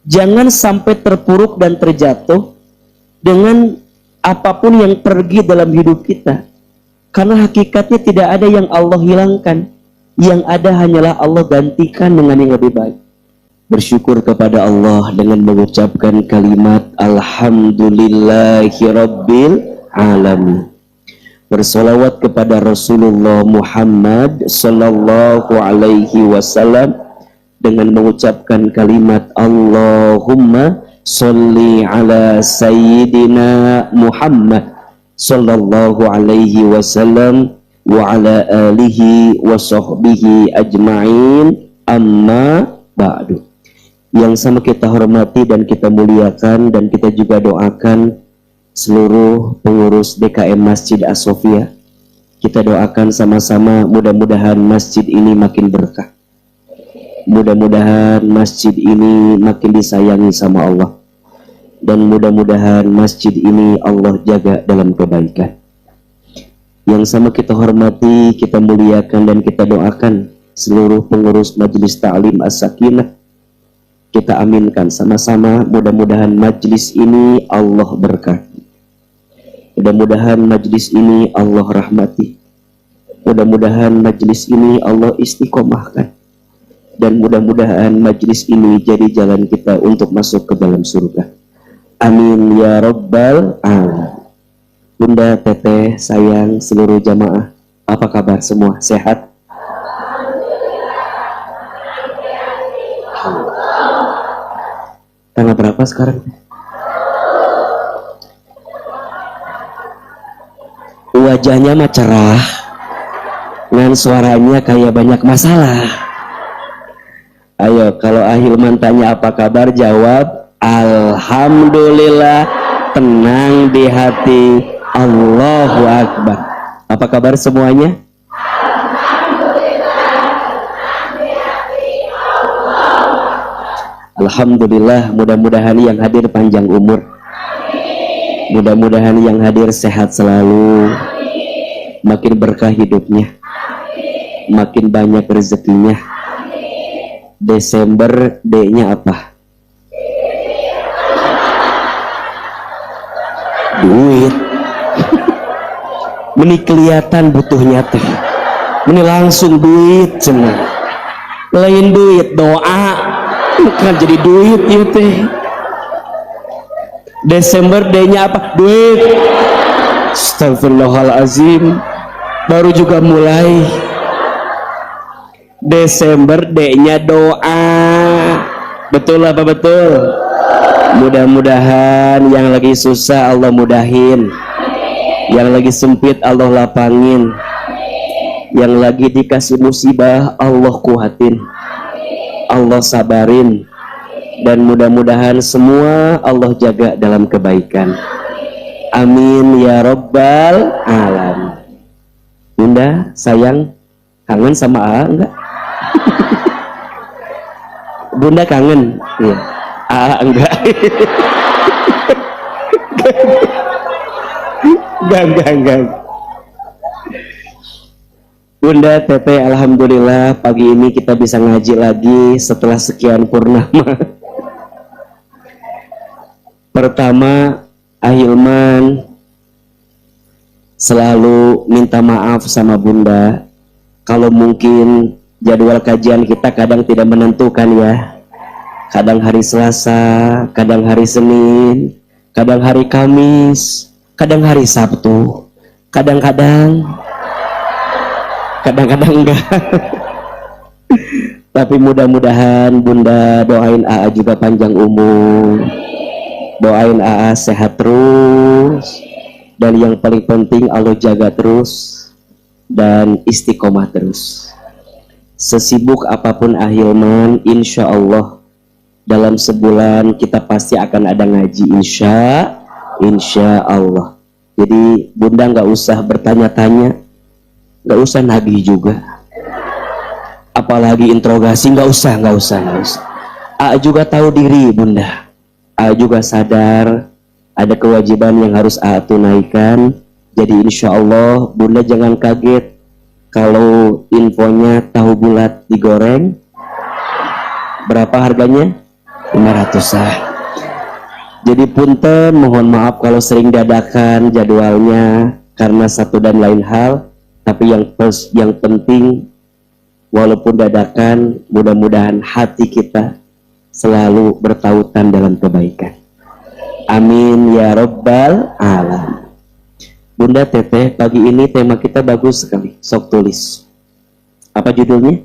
Jangan sampai terpuruk dan terjatuh dengan apapun yang pergi dalam hidup kita. Karena hakikatnya tidak ada yang Allah hilangkan. Yang ada hanyalah Allah gantikan dengan yang lebih baik. Bersyukur kepada Allah dengan mengucapkan kalimat Alhamdulillahi Rabbil Alamin. Bersolawat kepada Rasulullah Muhammad Sallallahu Alaihi Wasallam dengan mengucapkan kalimat Allahumma Salli ala Sayyidina Muhammad Sallallahu Alaihi Wasallam wa ala alihi wa sahbihi ajma'in, amma ba'du. Yang sama kita hormati dan kita muliakan, dan kita juga doakan seluruh pengurus DKM Masjid As-Sofia. Kita doakan sama-sama mudah-mudahan masjid ini makin berkah. Mudah-mudahan masjid ini makin disayangi sama Allah. Dan mudah-mudahan masjid ini Allah jaga dalam kebaikan. Yang sama kita hormati, kita muliakan, dan kita doakan seluruh pengurus Majelis Ta'lim As-Sakinah. Kita aminkan sama-sama, mudah-mudahan majlis ini Allah berkati. Mudah-mudahan majlis ini Allah rahmati. Mudah-mudahan majlis ini Allah istiqomahkan. Dan mudah-mudahan majlis ini jadi jalan kita untuk masuk ke dalam surga. Amin ya Rabbal Alamin. Bunda, teteh, sayang, seluruh jamaah, apa kabar semua? Sehat? Tanggal berapa sekarang? Wajahnya mah cerah, dengan suaranya kayak banyak masalah. Ayo, kalau Ahilman tanya apa kabar, jawab Alhamdulillah, tenang di hati, Allahu Akbar. Apa kabar semuanya? Alhamdulillah, mudah-mudahan yang hadir panjang umur. Mudah-mudahan yang hadir sehat selalu. Makin berkah hidupnya. Makin banyak rezekinya. Desember D-nya apa? Duit. Meni kelihatan butuhnya teh. Meni langsung duit cenah. Lain duit, doa. Bukan jadi duit ya teh. Desember D-nya apa? Duit. Astagfirullahalazim. Baru juga mulai. Desember D-nya doa. Betul apa betul? Mudah-mudahan yang lagi susah Allah mudahin. Yang lagi sempit Allah lapangin. Yang lagi dikasih musibah Allah kuatin. Allah sabarin, dan mudah-mudahan semua Allah jaga dalam kebaikan. Amin ya Rabbal Alamin. Bunda, sayang, kangen sama A enggak? Bunda kangen? Iya. A enggak? Enggak. Bunda, teteh, alhamdulillah pagi ini kita bisa ngaji lagi setelah sekian purnama. Pertama, Ahilman selalu minta maaf sama Bunda kalau mungkin jadwal kajian kita kadang tidak menentukan ya. Kadang hari Selasa, kadang hari Senin, kadang hari Kamis, kadang hari Sabtu, kadang-kadang enggak. Tapi mudah-mudahan Bunda doain AA juga panjang umur, doain AA sehat terus, dan yang paling penting Allah jaga terus dan istiqomah terus. Sesibuk apapun Ahilman, insya Allah dalam sebulan kita pasti akan ada ngaji, insya Allah. Jadi Bunda nggak usah bertanya-tanya, nggak usah nagih juga, apalagi interogasi, nggak usah. A juga tahu diri Bunda, A juga sadar ada kewajiban yang harus A tunaikan. Jadi insya Allah Bunda jangan kaget kalau infonya tahu bulat digoreng. Berapa harganya? 500 ah. Jadi punten, mohon maaf kalau sering dadakan jadwalnya karena satu dan lain hal. Tapi yang penting, walaupun dadakan, mudah-mudahan hati kita selalu bertautan dalam kebaikan. Amin ya Rabbal Alamin. Bunda Teteh, pagi ini tema kita bagus sekali. Sok tulis. Apa judulnya?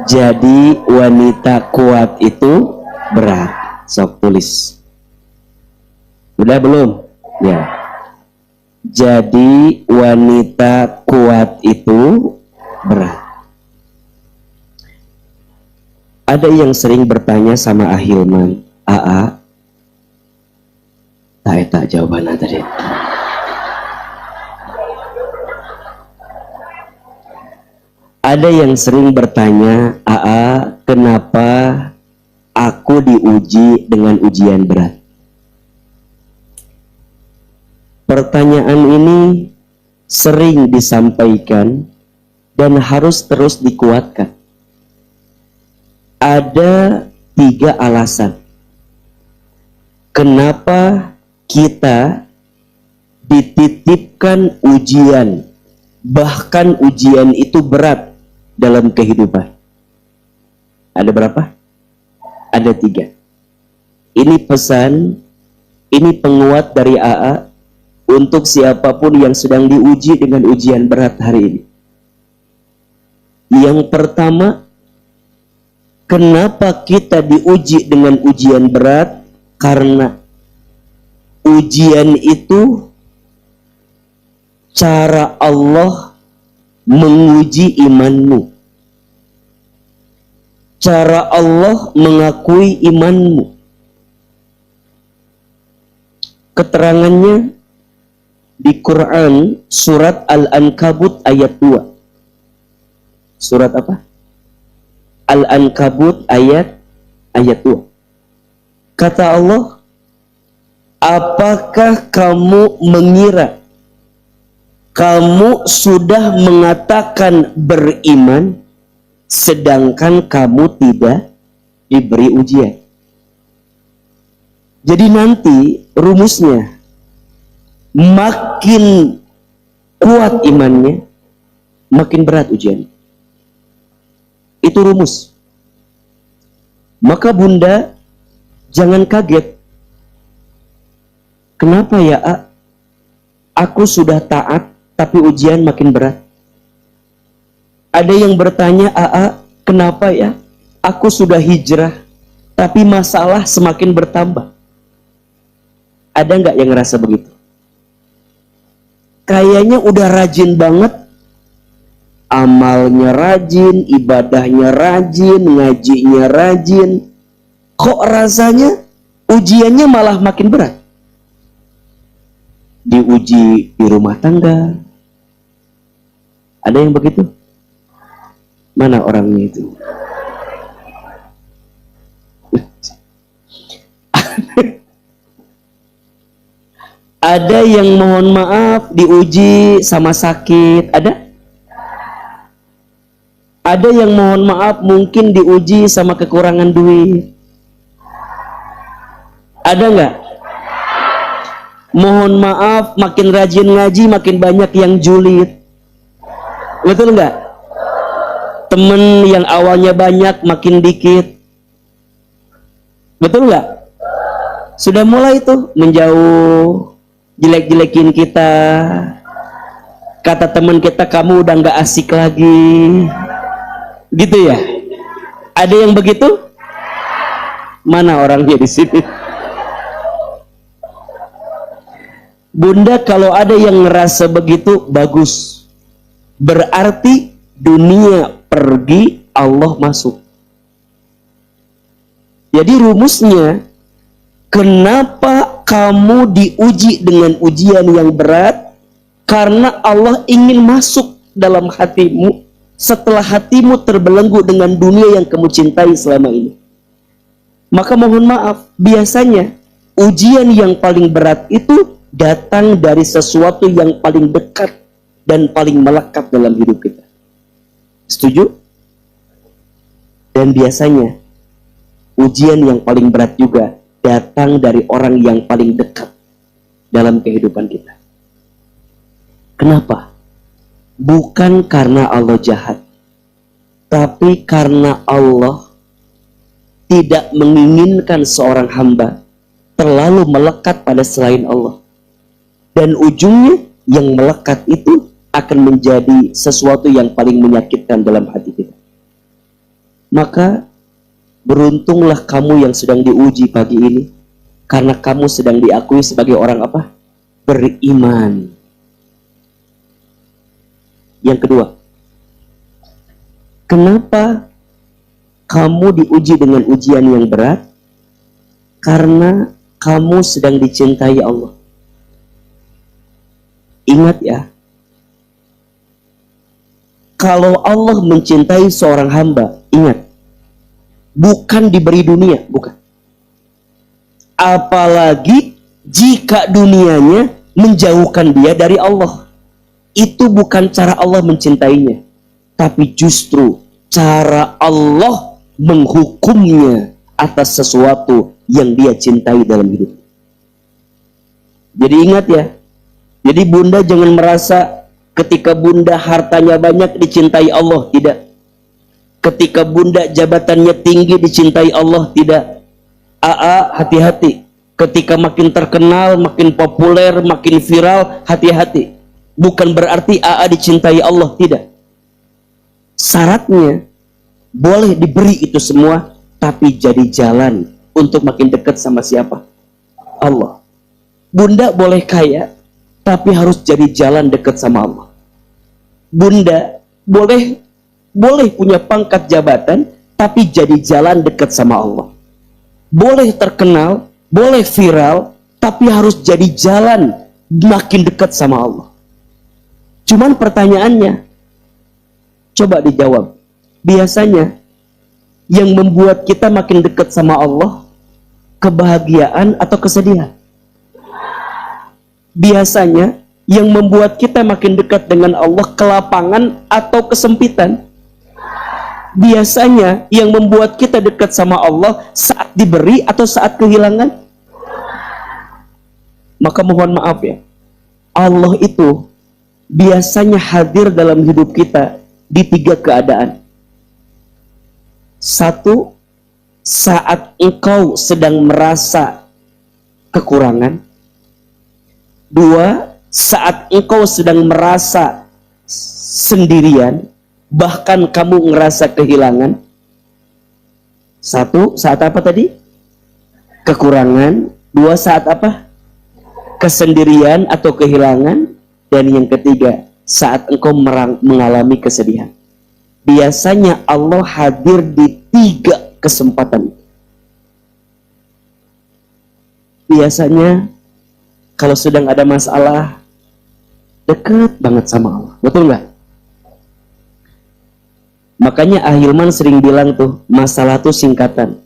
Jadi wanita kuat itu berat. Sok tulis. Udah belum? Ya. Jadi wanita kuat itu berat. Ada yang sering bertanya sama Ahilman, Aa, tak jawabannya tadi. Ada yang sering bertanya, Aa, kenapa aku diuji dengan ujian berat? Pertanyaan ini sering disampaikan dan harus terus dikuatkan. Ada 3 alasan kenapa kita dititipkan ujian, bahkan ujian itu berat dalam kehidupan. Ada berapa? Ada 3. Ini pesan, ini penguat dari AA untuk siapapun yang sedang diuji dengan ujian berat hari ini. Yang pertama, kenapa kita diuji dengan ujian berat? Karena ujian itu cara Allah menguji imanmu. Cara Allah mengakui imanmu. Keterangannya di Quran surat Al-Ankabut ayat 2. Surat apa? Al-Ankabut ayat 2. Kata Allah, apakah kamu mengira kamu sudah mengatakan beriman sedangkan kamu tidak diberi ujian? Jadi nanti rumusnya, makin kuat imannya, makin berat ujian. Itu rumus. Maka Bunda jangan kaget. Kenapa ya, A? Aku sudah taat tapi ujian makin berat. Ada yang bertanya, AA, kenapa ya? Aku sudah hijrah, tapi masalah semakin bertambah. Ada nggak yang ngerasa begitu? Kayaknya udah rajin banget, amalnya rajin, ibadahnya rajin, ngajinya rajin. Kok rasanya ujiannya malah makin berat? Diuji di rumah tangga. Ada yang begitu? Mana orangnya itu? Ada yang mohon maaf diuji sama sakit. Ada? Ada yang mohon maaf mungkin diuji sama kekurangan duit. Ada nggak? Mohon maaf makin rajin ngaji makin banyak yang julid. Betul nggak? Temen yang awalnya banyak makin dikit. Betul nggak? Sudah mulai tuh menjauh, jelek-jelekin kita. Kata teman kita, kamu udah nggak asik lagi. Gitu ya? Ada yang begitu? Mana orangnya di sini? Bunda, kalau ada yang ngerasa begitu, bagus. Berarti dunia pergi, Allah masuk. Jadi rumusnya, kenapa kamu diuji dengan ujian yang berat? Karena Allah ingin masuk dalam hatimu setelah hatimu terbelenggu dengan dunia yang kamu cintai selama ini. Maka mohon maaf, biasanya ujian yang paling berat itu datang dari sesuatu yang paling dekat dan paling melekat dalam hidup kita. Setuju? Dan biasanya ujian yang paling berat juga datang dari orang yang paling dekat dalam kehidupan kita. Kenapa? Bukan karena Allah jahat, tapi karena Allah tidak menginginkan seorang hamba terlalu melekat pada selain Allah. Dan ujungnya yang melekat itu akan menjadi sesuatu yang paling menyakitkan dalam hati kita. Maka beruntunglah kamu yang sedang diuji pagi ini, karena kamu sedang diakui sebagai orang apa? Beriman. Yang kedua, kenapa kamu diuji dengan ujian yang berat? Karena kamu sedang dicintai Allah. Ingat ya, kalau Allah mencintai seorang hamba, ingat, bukan diberi dunia, bukan. Apalagi jika dunianya menjauhkan dia dari Allah. Itu bukan cara Allah mencintainya, tapi justru cara Allah menghukumnya atas sesuatu yang dia cintai dalam hidup. Jadi ingat ya, jadi bunda jangan merasa ketika bunda hartanya banyak dicintai Allah, tidak. Ketika bunda jabatannya tinggi dicintai Allah, tidak. Hati-hati. Ketika makin terkenal, makin populer, makin viral, hati-hati. Bukan berarti dicintai Allah, tidak. Syaratnya boleh diberi itu semua, tapi jadi jalan untuk makin dekat sama siapa? Allah. Bunda boleh kaya, tapi harus jadi jalan dekat sama Allah. Bunda boleh punya pangkat jabatan, tapi jadi jalan dekat sama Allah. Boleh terkenal, boleh viral, tapi harus jadi jalan makin dekat sama Allah. Cuman pertanyaannya, coba dijawab. Biasanya yang membuat kita makin dekat sama Allah, kebahagiaan atau kesedihan? Biasanya yang membuat kita makin dekat dengan Allah, kelapangan atau kesempitan? Biasanya yang membuat kita dekat sama Allah saat diberi atau saat kehilangan? Maka mohon maaf ya, Allah itu biasanya hadir dalam hidup kita di 3 keadaan. 1, saat engkau sedang merasa kekurangan. 2, saat engkau sedang merasa sendirian, bahkan kamu ngerasa kehilangan. 1, saat apa tadi? Kekurangan. 2, saat apa? Kesendirian atau kehilangan. Dan yang ketiga, saat engkau mengalami kesedihan. Biasanya Allah hadir di 3 kesempatan. Biasanya kalau sedang ada masalah, dekat banget sama Allah. Betul nggak? Makanya Ahilman sering bilang tuh, masalah tuh singkatan.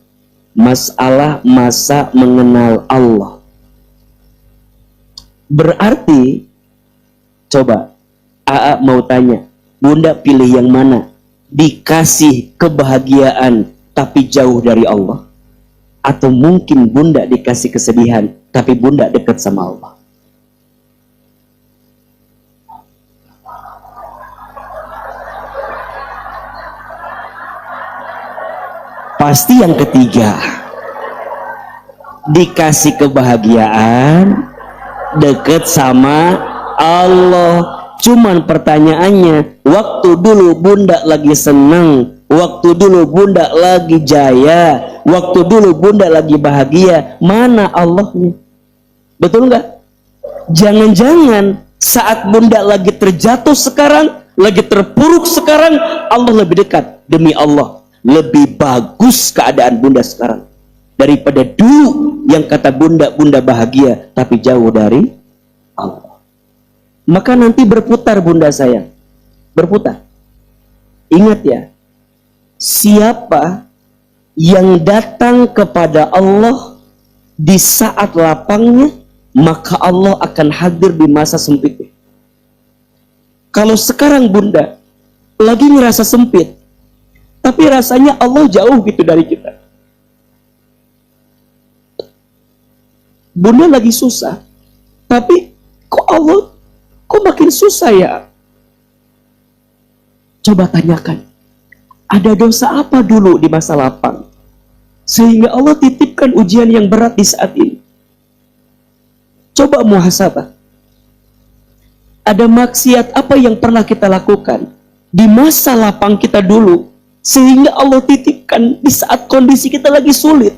Masalah masa mengenal Allah. Berarti, coba, mau tanya, bunda pilih yang mana? Dikasih kebahagiaan tapi jauh dari Allah? Atau mungkin bunda dikasih kesedihan tapi bunda dekat sama Allah? Pasti yang ketiga. Dikasih kebahagiaan, dekat sama Allah. Cuman pertanyaannya, waktu dulu bunda lagi senang, waktu dulu bunda lagi jaya, waktu dulu bunda lagi bahagia, mana Allahnya? Betul nggak? Jangan-jangan saat bunda lagi terjatuh sekarang, lagi terpuruk sekarang, Allah lebih dekat. Demi Allah, lebih bagus keadaan bunda sekarang daripada dulu yang kata bunda bahagia tapi jauh dari Allah. Maka nanti berputar bunda sayang, berputar. Ingat ya, siapa yang datang kepada Allah di saat lapangnya, maka Allah akan hadir di masa sempitnya. Kalau sekarang bunda lagi ngerasa sempit, tapi rasanya Allah jauh gitu dari kita, bunda lagi susah, tapi kok Allah, kok makin susah ya? Coba tanyakan, ada dosa apa dulu di masa lapang sehingga Allah titipkan ujian yang berat di saat ini? Coba muhasabah. Ada maksiat apa yang pernah kita lakukan di masa lapang kita dulu sehingga Allah titipkan di saat kondisi kita lagi sulit?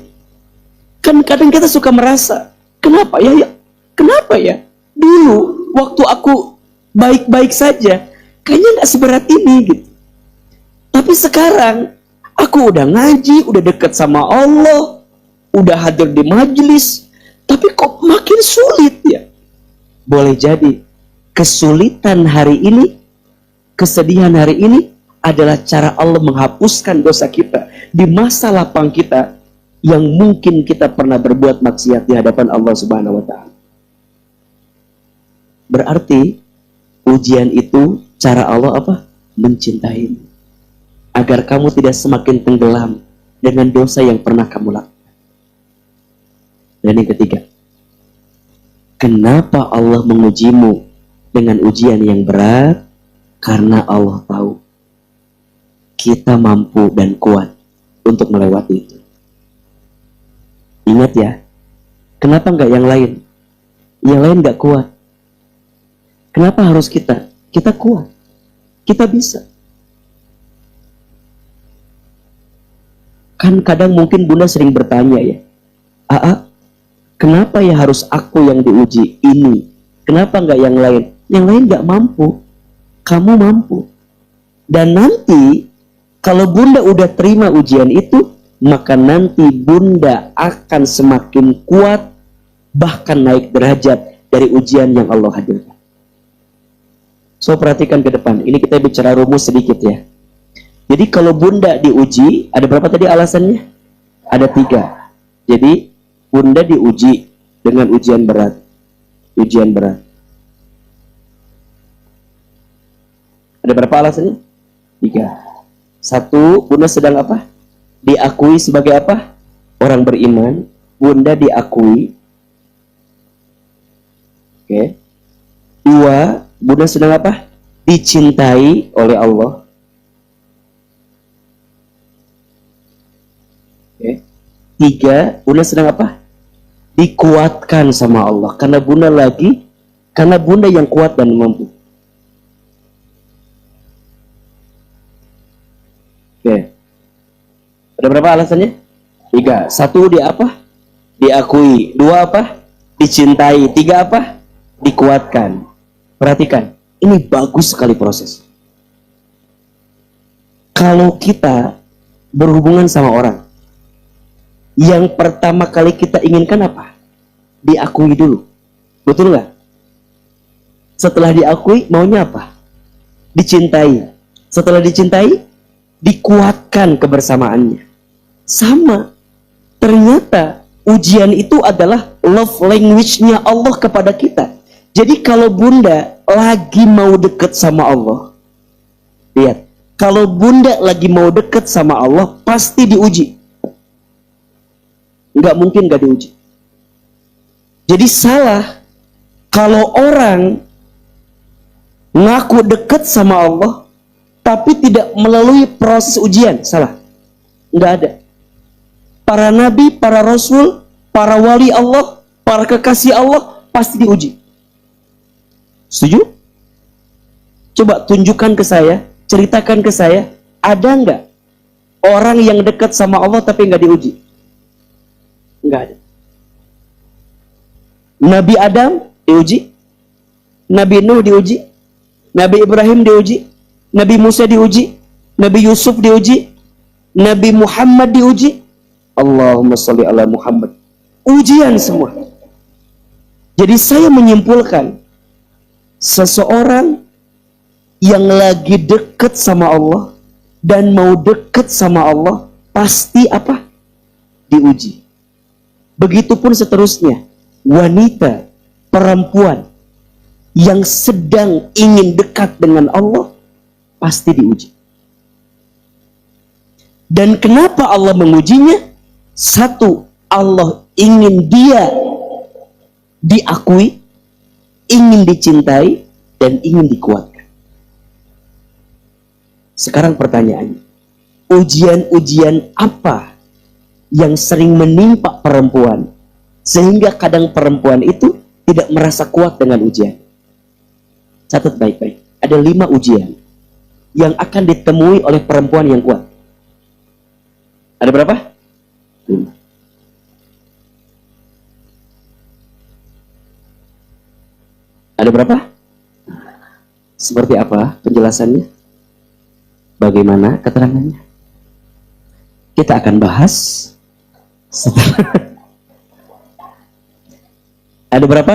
Kan kadang kita suka merasa, kenapa ya? Kenapa ya? Dulu waktu aku baik-baik saja, kayaknya nggak seberat ini gitu. Tapi sekarang aku udah ngaji, udah dekat sama Allah, udah hadir di majelis, tapi kok makin sulit ya? Boleh jadi kesulitan hari ini, kesedihan hari ini adalah cara Allah menghapuskan dosa kita di masa lapang kita yang mungkin kita pernah berbuat maksiat di hadapan Allah Subhanahu wa Ta'ala. Berarti ujian itu cara Allah apa? Mencintaimu, agar kamu tidak semakin tenggelam dengan dosa yang pernah kamu lakukan. Dan yang ketiga, kenapa Allah mengujimu dengan ujian yang berat? Karena Allah tahu kita mampu dan kuat untuk melewati itu. Ingat ya, kenapa enggak yang lain? Yang lain enggak kuat. Kenapa harus kita? Kita kuat. Kita bisa. Kan kadang mungkin bunda sering bertanya ya, kenapa ya harus aku yang diuji ini? Kenapa enggak yang lain? Yang lain enggak mampu. Kamu mampu. Dan nanti kalau bunda udah terima ujian itu, maka nanti bunda akan semakin kuat, bahkan naik derajat dari ujian yang Allah hadirkan. So perhatikan ke depan. Ini kita bicara rumus sedikit ya. Jadi kalau bunda diuji, ada berapa tadi alasannya? Ada 3. Jadi bunda diuji dengan ujian berat. Ujian berat. Ada berapa alasannya? 3. 1, bunda sedang apa? Diakui sebagai apa? Orang beriman. Bunda diakui. Oke. 2, bunda sedang apa? Dicintai oleh Allah. Oke. 3, bunda sedang apa? Dikuatkan sama Allah. Karena bunda yang kuat dan mampu. Oke. Ada berapa alasannya? 3. 1, dia apa? Diakui. 2 apa? Dicintai. 3 apa? Dikuatkan. Perhatikan, ini bagus sekali proses. Kalau kita berhubungan sama orang, yang pertama kali kita inginkan apa? Diakui dulu. Betul nggak? Setelah diakui, maunya apa? Dicintai. Setelah dicintai, dikuatkan kebersamaannya. Sama. Ternyata ujian itu adalah love language-nya Allah kepada kita. Jadi kalau bunda lagi mau deket sama Allah, lihat, kalau bunda lagi mau deket sama Allah, pasti diuji. Nggak mungkin nggak diuji. Jadi salah kalau orang ngaku deket sama Allah, tapi tidak melalui proses ujian. Salah. Nggak ada. Para nabi, para rasul, para wali Allah, para kekasih Allah, pasti diuji. Setuju? Coba tunjukkan ke saya, ceritakan ke saya, ada nggak orang yang dekat sama Allah tapi nggak diuji? Nggak ada. Nabi Adam diuji, Nabi Nuh diuji, Nabi Ibrahim diuji, Nabi Musa diuji, Nabi Yusuf diuji, Nabi Muhammad diuji. Allahumma sholli ala Muhammad. Ujian semua. Jadi saya menyimpulkan, seseorang yang lagi dekat sama Allah dan mau dekat sama Allah pasti apa? Diuji. Begitupun seterusnya, wanita, perempuan yang sedang ingin dekat dengan Allah pasti diuji. Dan kenapa Allah mengujinya? 1, Allah ingin dia diakui, ingin dicintai, dan ingin dikuatkan. Sekarang pertanyaannya, ujian-ujian apa yang sering menimpa perempuan sehingga kadang perempuan itu tidak merasa kuat dengan ujian? Catat baik-baik. Ada 5 ujian yang akan ditemui oleh perempuan yang kuat. Ada berapa? 5. Ada berapa? Seperti apa penjelasannya? Bagaimana keterangannya? Kita akan bahas setelah. Ada berapa?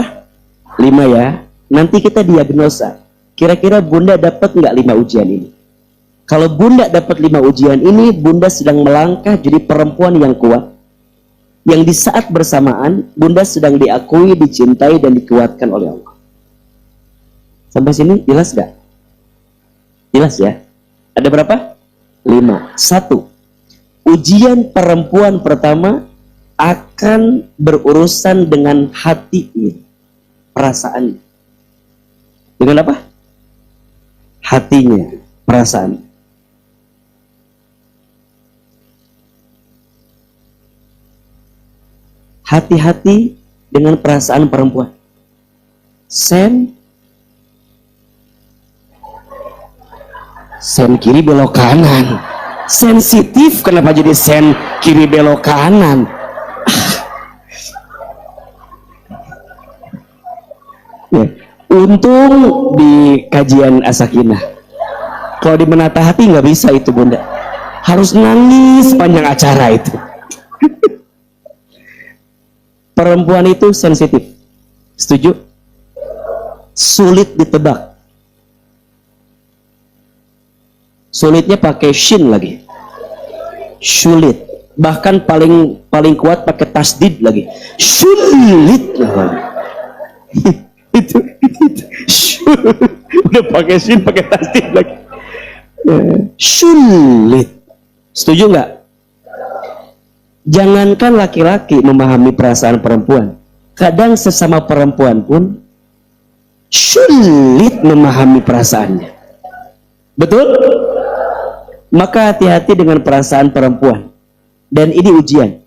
5 ya. Nanti kita diagnosa. Kira-kira Bunda dapat nggak 5 ujian ini? Kalau Bunda dapat 5 ujian ini, Bunda sedang melangkah jadi perempuan yang kuat. Yang di saat bersamaan, Bunda sedang diakui, dicintai, dan dikuatkan oleh Allah. Sampai sini jelas nggak? Jelas ya? Ada berapa? 5. 1. Ujian perempuan pertama akan berurusan dengan hatinya, perasaan. Dengan apa? Hatinya, perasaan. Hati-hati dengan perasaan perempuan. Sen kiri belok kanan. Sensitif, kenapa jadi sen kiri belok kanan? Ya, untung di kajian As-Sakinah. Kalau di Menata Hati nggak bisa itu Bunda. Harus nangis panjang acara itu. Perempuan itu sensitif. Setuju? Sulit ditebak. Sulitnya pakai shin lagi. Sulit. Bahkan paling kuat pakai tasdid lagi. Sulit. itu. Udah pakai shin, pakai tasdid lagi. Sulit. Setuju nggak? Jangankan laki-laki memahami perasaan perempuan, kadang sesama perempuan pun sulit memahami perasaannya. Betul? Maka hati-hati dengan perasaan perempuan. Dan ini ujian.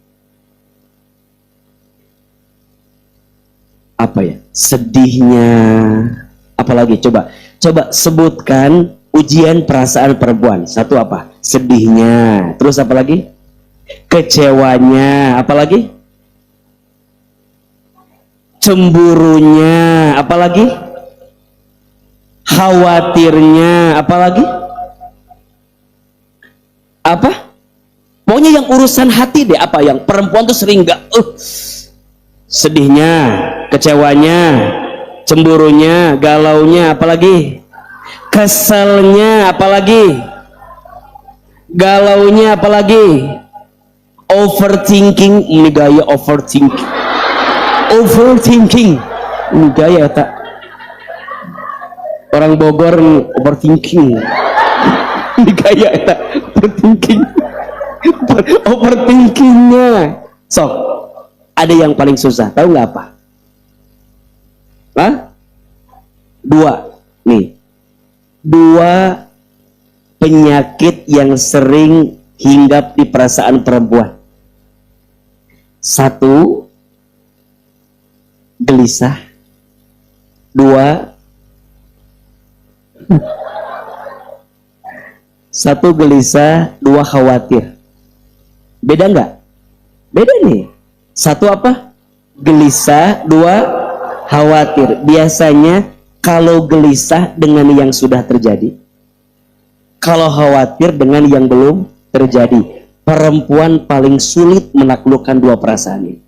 Apa ya? Sedihnya. Apalagi? Coba sebutkan ujian perasaan perempuan. 1 apa? Sedihnya. Terus apa lagi? Kecewanya. Apalagi? Cemburunya. Apalagi? Khawatirnya. Apalagi? Apa? Pokoknya yang urusan hati deh. Apa yang perempuan tuh sering gak sedihnya, kecewanya, cemburunya, galaunya, apalagi keselnya, apalagi galaunya, apalagi overthinking. Ini gaya overthinking ini gaya tak orang Bogor overthinking. Ini gaya tak overthinkingnya. Sok, ada yang paling susah, tahu nggak apa? Hah? 2 nih, 2 penyakit yang sering hinggap di perasaan perempuan. 1, gelisah. 2, 1 gelisah, 2 khawatir. Beda nggak? Beda nih. 1 apa? Gelisah, 2 khawatir. Biasanya kalau gelisah dengan yang sudah terjadi, kalau khawatir dengan yang belum terjadi. Perempuan paling sulit menaklukkan 2 perasaan ini.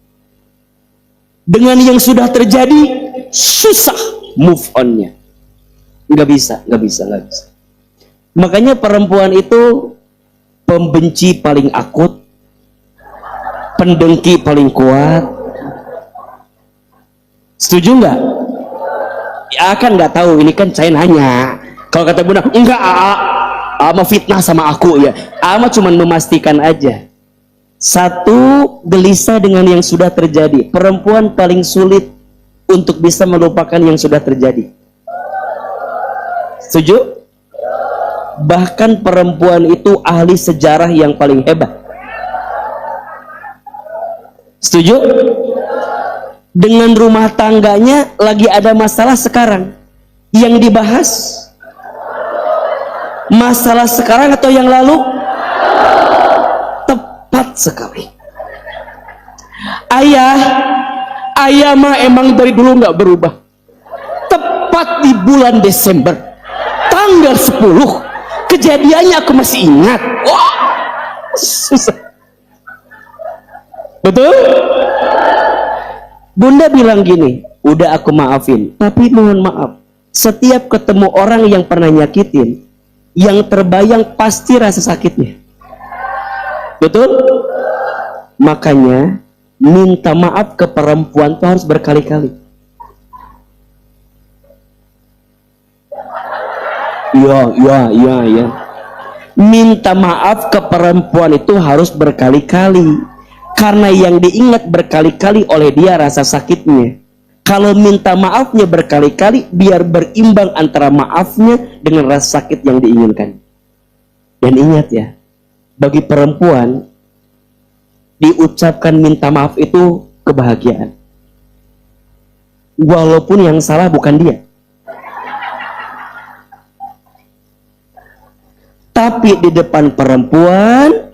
Dengan yang sudah terjadi, susah move on-nya. Nggak bisa. Makanya perempuan itu pembenci paling akut, pendengki paling kuat. Setuju nggak? Ya kan nggak tahu, ini kan saya nanya. Kalau kata Bunda, enggak, mau fitnah sama aku ya. Ama cuma memastikan aja. 1, gelisah dengan yang sudah terjadi. Perempuan paling sulit untuk bisa melupakan yang sudah terjadi. Setuju? Bahkan perempuan itu ahli sejarah yang paling hebat. Setuju? Dengan rumah tangganya lagi ada masalah sekarang. Yang dibahas masalah sekarang atau yang lalu? Tepat sekali. Ayah mah emang dari dulu nggak berubah. Tepat di bulan Desember tanggal 10 kejadiannya aku masih ingat. Wah, susah. Betul? Bunda bilang gini, udah aku maafin, tapi mohon maaf, setiap ketemu orang yang pernah nyakitin, yang terbayang pasti rasa sakitnya. Betul? Makanya minta maaf ke perempuan itu harus berkali-kali. Ya. Minta maaf ke perempuan itu harus berkali-kali. Karena yang diingat berkali-kali oleh dia rasa sakitnya. Kalau minta maafnya berkali-kali, biar berimbang antara maafnya dengan rasa sakit yang diinginkan. Dan ingat ya, bagi perempuan, diucapkan minta maaf itu kebahagiaan. Walaupun yang salah bukan dia. Tapi di depan perempuan,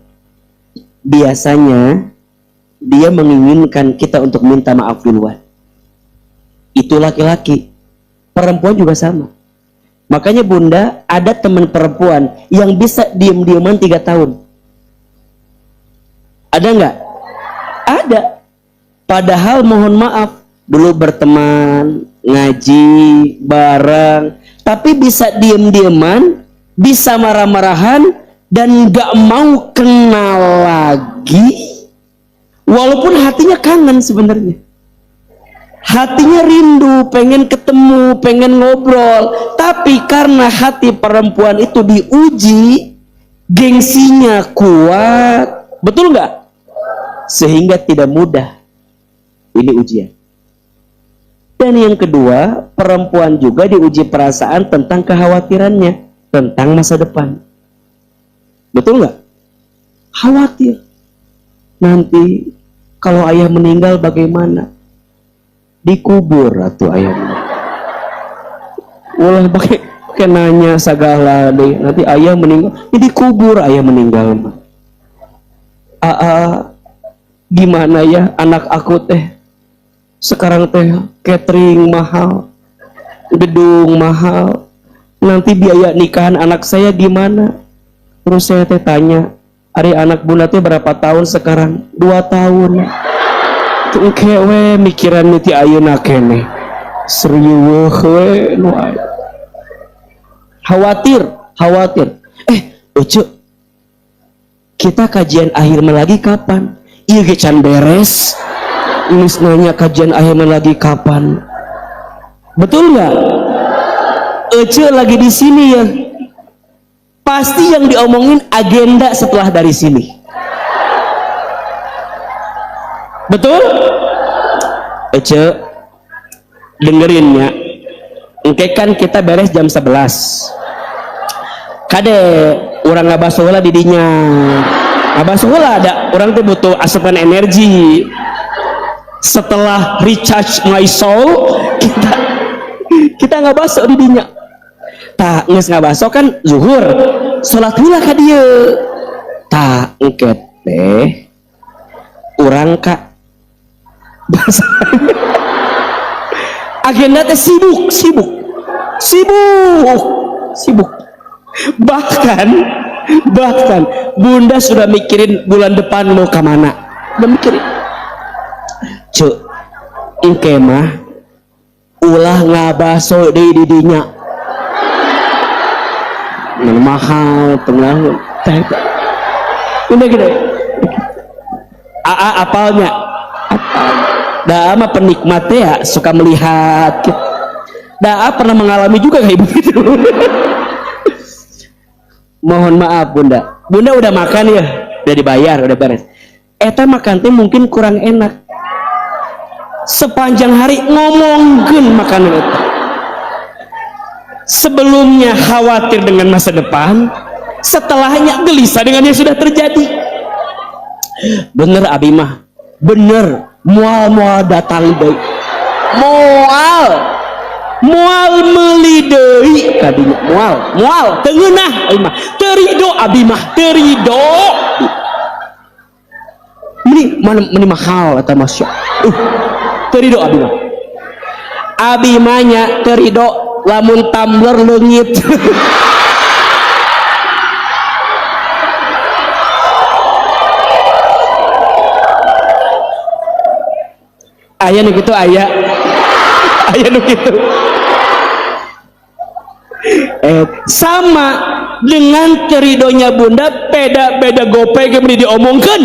biasanya dia menginginkan kita untuk minta maaf duluan. Itu laki-laki. Perempuan juga sama. Makanya Bunda, ada teman perempuan yang bisa diam-diaman 3 tahun. Ada nggak? Ada. Padahal mohon maaf, dulu berteman, ngaji, bareng, tapi bisa diam-diaman, bisa marah-marahan, dan nggak mau kenal lagi. Walaupun hatinya kangen sebenarnya. Hatinya rindu, pengen ketemu, pengen ngobrol. Tapi karena hati perempuan itu diuji, gengsinya kuat. Betul nggak? Sehingga tidak mudah. Ini ujian. Dan yang kedua, perempuan juga diuji perasaan tentang kekhawatirannya, tentang masa depan. Betul nggak? Khawatir. Nanti kalau ayah meninggal bagaimana? Dikubur atau ayah meninggal. Ulah pakai nanya segala deh. Nanti ayah meninggal, dikubur ayah meninggal mah. Gimana ya anak aku teh? Sekarang teh catering mahal, gedung mahal. Nanti biaya nikahan anak saya gimana? Terus saya teh tanya, hari anak bunda teh berapa tahun sekarang? 2 tahun. Kewe mikiran miti ayeuna kene. Serius we nu aya. Khawatir. Ucu. Kita kajian akhir lagi kapan? Ieu ge can beres. Geus nanya kajian akhir lagi kapan? Betul nggak? Ucu lagi di sini ya. Pasti yang diomongin agenda setelah dari sini. Betul? Ece dengerin ya. Engke kan kita beres jam 11. Kade orang ngabasuh heula di dinya. Ngabasuh heula ada orang tuh butuh asupan energi. Setelah recharge my soul, kita ngabasuh di dinya. Tah geus ngabasuh kan zuhur. Salat heula ka dieu. Tah engke teh urang ka agenda teh sibuk. Bahkan bunda sudah mikirin bulan depan mau kemana. Udah mikirin. Cuk, engke mah ulah ngabaso deui di dinya. Mahal tengah teh. Udah gede. Apalnya. Daa mah penikmat ya, suka melihat. Daa pernah mengalami juga kayak begitu. Mohon maaf bunda udah makan ya, udah dibayar, udah beres. Eta makan teh mungkin kurang enak. sepanjang hari ngomongkeun makanan itu. Sebelumnya khawatir dengan masa depan, setelahnya gelisah dengan yang sudah terjadi. Bener abi mah, bener, mual datang deui, mual meuli deui kadinya, mual teu ngeunah abi mah, teu ridho abi mah, teu ridho. Meni mahal eta masya. Teu ridho abi mah. Abi mah nya teu ridho lamun tumbler leungit. Aya nu kitu aya nu kitu. Sama dengan teridonya bunda, beda gope ge meni diomongkeun.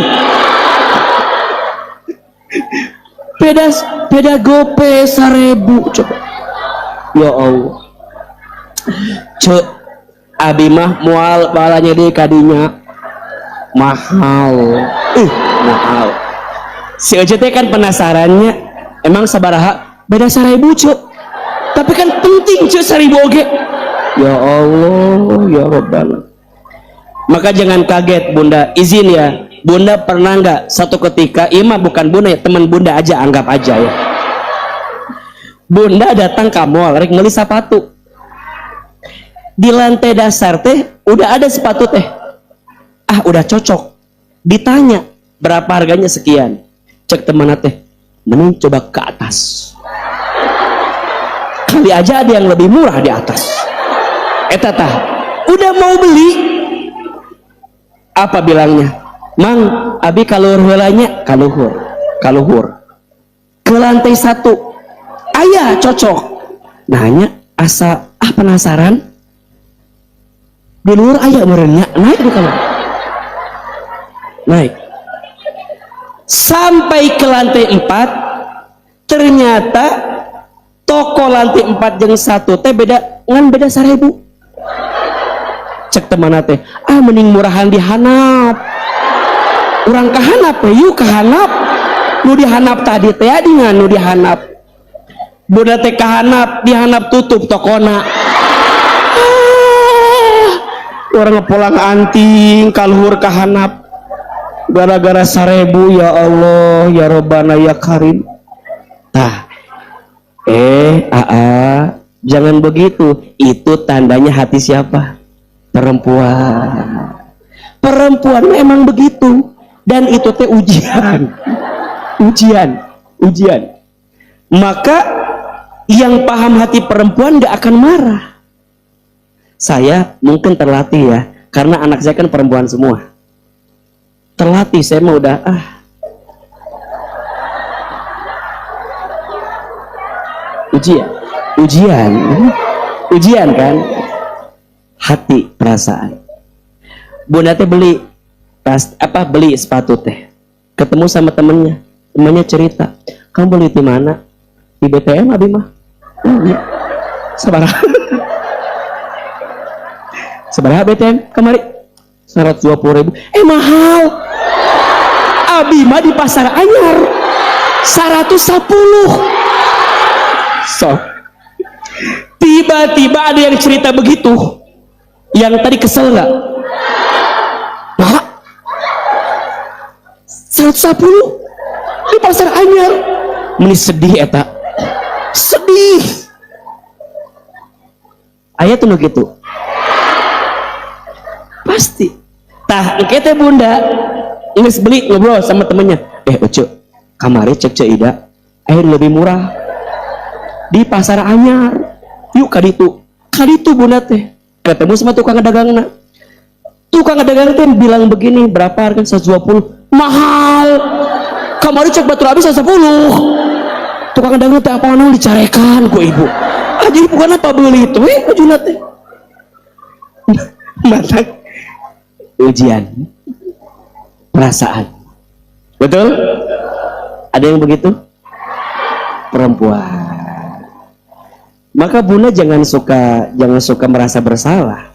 Beda gope 1000 coba. Ya Allah. Cek abi mah moal balanya di kadinya mahal. Mahal. Si Oce teh kan penasarannya, emang sabaraha? Beda 1000 cek. Tapi kan penting cek 1000 oge. Ya Allah, ya Rabbana. Maka jangan kaget bunda, izin ya. Bunda pernah nggak satu ketika, iya mah bukan bunda ya, teman bunda aja, anggap aja ya. Bunda datang ke mall, rek beli sepatu. Di lantai dasar teh udah ada sepatu teh. Udah cocok. Ditanya berapa harganya sekian. Cek teman teh, mending coba ke atas. Kali aja ada yang lebih murah di atas. Eta tah, udah mau beli. Apa bilangnya? Mang, abi kaluhur heulanya, kaluhur. Ke lantai 1. Aya cocok. Nanya asa penasaran. Di luar aya meureun nya, naik di kamar. Naik. Sampai ke lantai 4, ternyata toko lantai 4 jeung 1 teh beda 1000. Cek teman teh, mending murahan di handap. Urang kahanap yuk kahanap. Nu dihanap tadi teh dengan nu dihanap. Bunda teh kahanap, dihanap tutup tokona. Orang ngepulang anting kaluhur kahanap. Gara-gara 1000 ya Allah, ya Rabbana ya Karim. Tah. Jangan begitu. Itu tandanya hati siapa? Perempuan. Perempuan memang begitu. Dan itu teh ujian. Maka yang paham hati perempuan gak akan marah. Saya mungkin terlatih ya, karena anak saya kan perempuan semua. Terlatih, saya mau udah ujian kan, hati perasaan. Bunda teh beli sepatu teh, ketemu sama temennya cerita, kamu beli di mana? Di BTM abi mah. Iya. Sabaraha BTM kemari? 120.000. Mahal. Abi mah di pasar anyar 110. So, tiba-tiba ada yang cerita begitu. Yang tadi kesel nggak? 110 di pasar anyar. Meni sedih eta. Sedih. Ayat tuh gitu. Pasti. Tah, engke teh bunda geus beli ngobrol sama temennya. Ucu, kamari cek Ida. Air lebih murah. Di pasar anyar. Yuk kaditu. Kaditu bunda teh. Ketemu sama tukang dagangna. Tukang dagang teh bilang begini, berapa harga? 120. Mahal. Kamari cek batur habis 110. Tukang dagang teh apa anu dicarekan ku ibu. Jadi bukan apa beli itu bajuna teh. Matang ujian perasaan. Betul? Ada yang begitu? Perempuan. Maka bunda jangan suka merasa bersalah.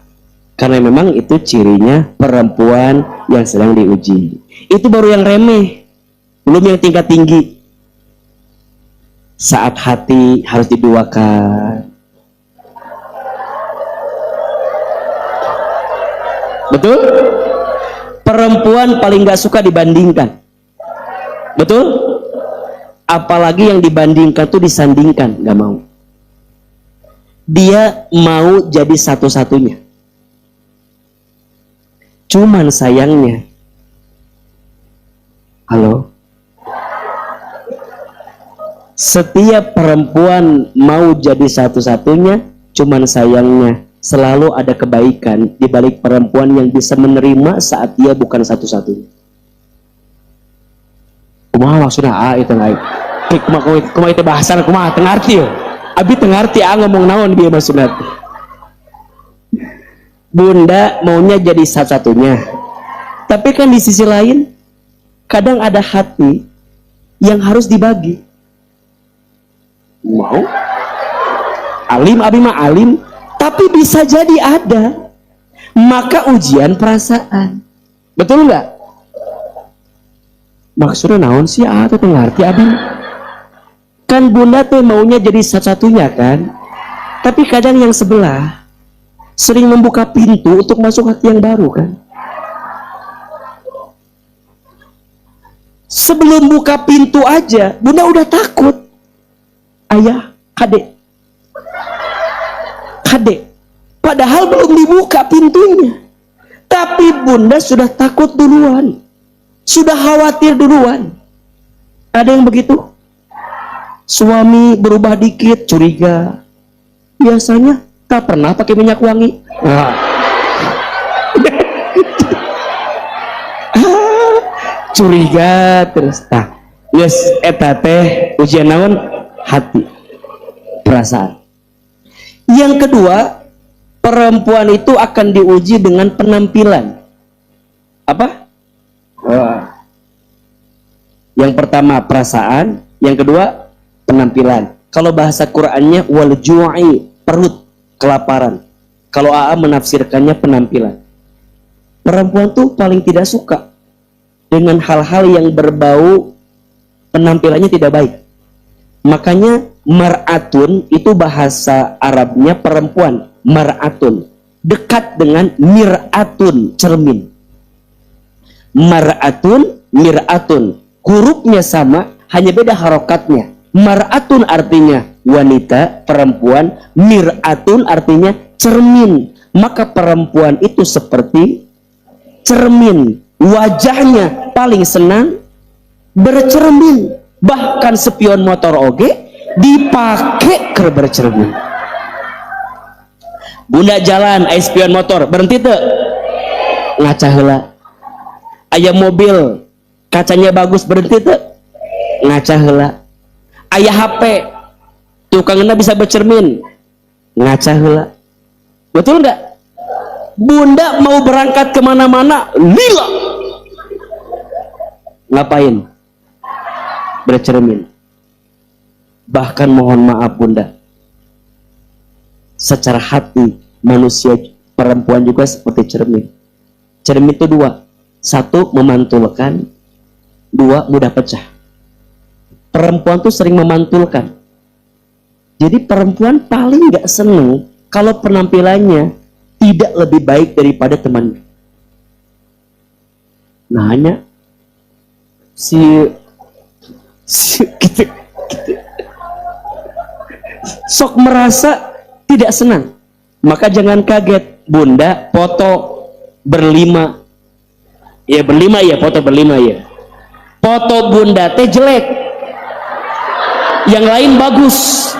Karena memang itu cirinya perempuan yang sedang diuji. Itu baru yang remeh, belum yang tingkat tinggi. saat hati harus diduakan. Betul? Perempuan paling gak suka dibandingkan. Betul? Apalagi yang dibandingkan tuh disandingkan, gak mau. Dia mau jadi satu-satunya. Cuman sayangnya, halo, setiap perempuan mau jadi satu-satunya, cuman sayangnya selalu ada kebaikan di balik perempuan yang bisa menerima saat dia bukan satu-satunya. Kumaha maksudnya itu lain. Kumaha itu bahasan kumaha teu ngarti yo. Abi teu ngarti ngomong naon dia maksudnya. Bunda maunya jadi satu-satunya. Tapi kan di sisi lain kadang ada hati yang harus dibagi. Mau? Alim, abi mah alim, tapi bisa jadi ada. Maka ujian perasaan. Betul nggak? Maksudnya naon sih atau ngerti abi? Kan bunda teh maunya jadi satu-satunya kan? Tapi kadang yang sebelah sering membuka pintu untuk masuk hati yang baru kan? Sebelum buka pintu aja, bunda udah takut. Ayah, kadek. Padahal belum dibuka pintunya. Tapi bunda sudah takut duluan. Sudah khawatir duluan. Ada yang begitu? Suami berubah dikit, curiga. Biasanya tak pernah pakai minyak wangi. Curiga terus. Nah, yes, eta teh ujian naon? Hati, perasaan. Yang kedua, perempuan itu akan diuji dengan penampilan. Apa? Yang pertama perasaan, yang kedua penampilan. Kalau bahasa Qur'annya wal ju'i, perut, kelaparan. Kalau AA menafsirkannya penampilan. Perempuan tuh paling tidak suka dengan hal-hal yang berbau penampilannya tidak baik. Makanya mar'atun itu bahasa Arabnya perempuan. Mar'atun dekat dengan mir'atun, cermin. Mar'atun, mir'atun, hurufnya sama, hanya beda harokatnya. Mar'atun artinya wanita, perempuan. Mir'atun artinya cermin. Maka perempuan itu seperti cermin. Wajahnya paling senang bercermin. Bahkan spion motor oge dipakai ke bercermin. Bunda jalan, aya spion motor, berhenti teu? Ngaca heula. Aya mobil, kacanya bagus, berhenti teu? Ngaca heula. Aya HP, tukangna bisa bercermin, ngaca heula. Betul enggak? Bunda mau berangkat kemana-mana, lila. Ngapain? Bercermin. Bahkan mohon maaf bunda, secara hati manusia perempuan juga seperti cermin. Cermin itu dua, satu memantulkan, dua mudah pecah. Perempuan tuh sering memantulkan. Jadi perempuan paling gak seneng kalau penampilannya tidak lebih baik daripada temannya. Nah hanya gitu. Sok merasa tidak senang. Maka jangan kaget bunda foto berlima. Ya berlima ya, foto berlima ya. Foto bunda teh jelek, yang lain bagus.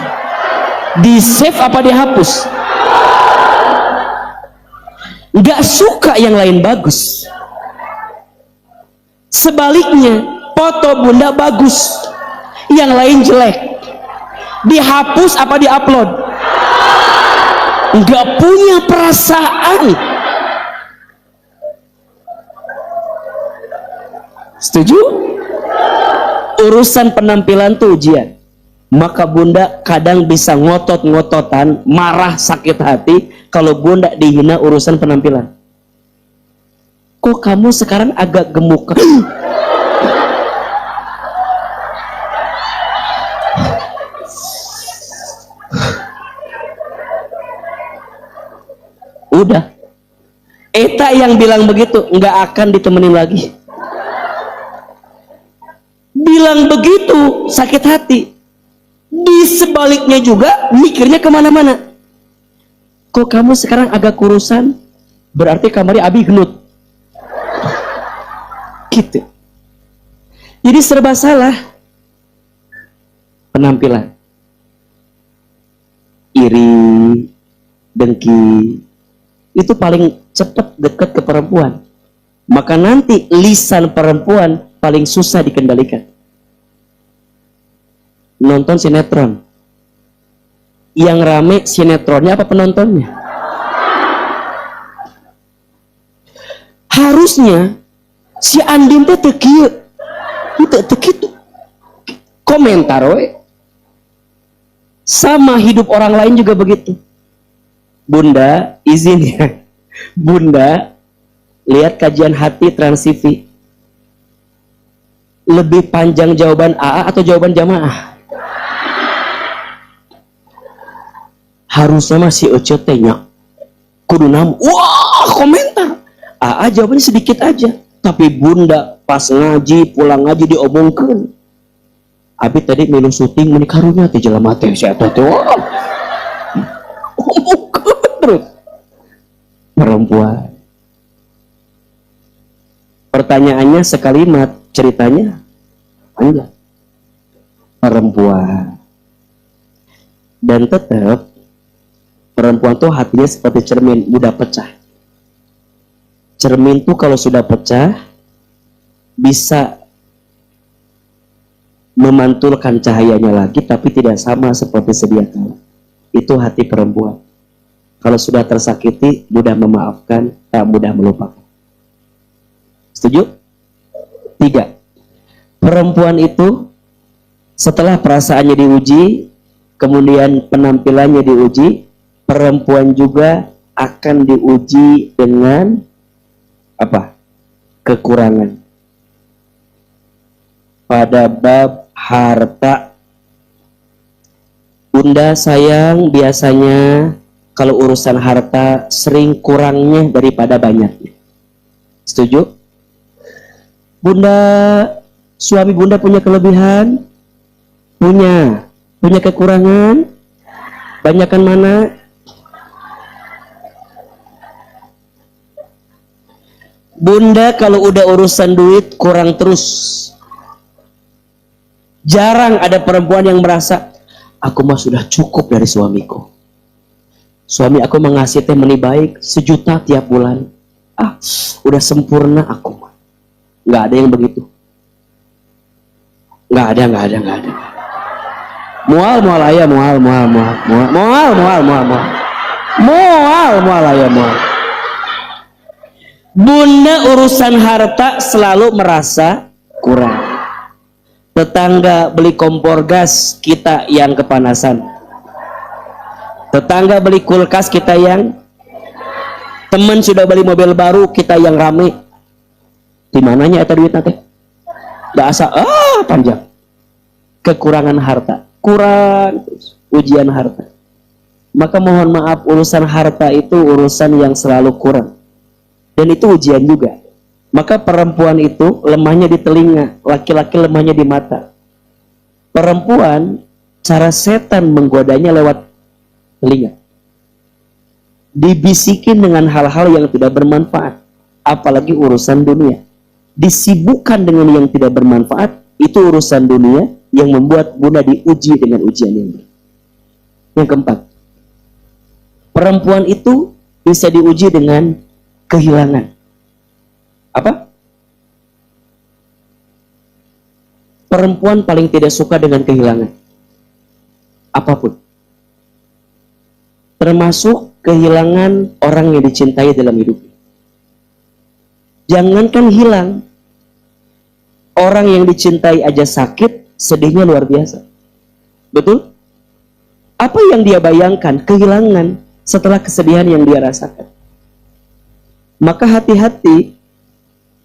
Di save apa dihapus? Gak suka yang lain bagus. Sebaliknya foto bunda bagus, yang lain jelek, dihapus apa diupload? Nggak punya perasaan. Setuju? Urusan penampilan tuh ujian. Maka bunda kadang bisa ngotot-ngototan, marah, sakit hati kalau bunda dihina urusan penampilan. Kok kamu sekarang agak gemuk? Udah. Eta yang bilang begitu nggak akan ditemenin lagi. Bilang begitu sakit hati. Di sebaliknya juga mikirnya kemana-mana. Kok kamu sekarang agak kurusan? Berarti kamarnya abi genut. Gitu. Jadi serba salah. Penampilan. Iri, dengki, itu paling cepat dekat ke perempuan. Maka nanti lisan perempuan paling susah dikendalikan. Nonton sinetron, yang rame sinetronnya apa penontonnya? Harusnya si Andin teh teu kieu, teu kitu. Komentar we. Sama hidup orang lain juga begitu. Bunda, izin ya. Bunda, lihat kajian hati Trans TV. Lebih panjang jawaban AA atau jawaban jamaah? Harusnya masih Ece tanya. Kudu nam. Wah, komentar. AA jawabannya sedikit aja. Tapi Bunda pas ngaji, pulang ngaji diomongkan. Abi tadi minum syuting menik karunya teh jelema teh saya teh terus perempuan. Pertanyaannya sekalimat, ceritanya panjang. Perempuan. Dan tetap perempuan tuh hatinya seperti cermin, mudah pecah. Cermin tuh kalau sudah pecah bisa memantulkan cahayanya lagi, tapi tidak sama seperti sedia kala. Itu hati perempuan. Kalau sudah tersakiti, mudah memaafkan, tak mudah melupakan. Setuju? 3. Perempuan itu setelah perasaannya diuji, kemudian penampilannya diuji, perempuan juga akan diuji dengan apa? Kekurangan. Pada bab harta, Bunda sayang biasanya kalau urusan harta sering kurangnya daripada banyaknya. Setuju? Bunda, suami Bunda punya kelebihan? Punya kekurangan? Banyakan mana? Bunda kalau udah urusan duit kurang terus. Jarang ada perempuan yang merasa aku mah sudah cukup dari suamiku. Suami aku mengasih teh meni baik 1 juta tiap bulan. Udah sempurna aku mah. Nggak ada yang begitu. Nggak ada. Mual ayah, mual ayah, mual. Bunda urusan harta selalu merasa kurang. Tetangga beli kompor gas, kita yang kepanasan. Tetangga beli kulkas, kita yang. Teman sudah beli mobil baru, kita yang rame. Di mananya eta duitna teh? Bahasa panjang. Kekurangan harta, kurang terus. Ujian harta. Maka mohon maaf, urusan harta itu urusan yang selalu kurang. Dan itu ujian juga. Maka perempuan itu lemahnya di telinga, laki-laki lemahnya di mata. Perempuan, cara setan menggodanya lewat telinga. Dibisikin dengan hal-hal yang tidak bermanfaat, apalagi urusan dunia. Disibukkan dengan yang tidak bermanfaat, itu urusan dunia yang membuat Bunda diuji dengan ujian yang berat. Yang keempat, perempuan itu bisa diuji dengan kehilangan. Apa? Perempuan paling tidak suka dengan kehilangan. Apapun. Termasuk kehilangan orang yang dicintai dalam hidup. Jangankan hilang. Orang yang dicintai aja sakit, sedihnya luar biasa. Betul? Apa yang dia bayangkan? Kehilangan setelah kesedihan yang dia rasakan. Maka hati-hati,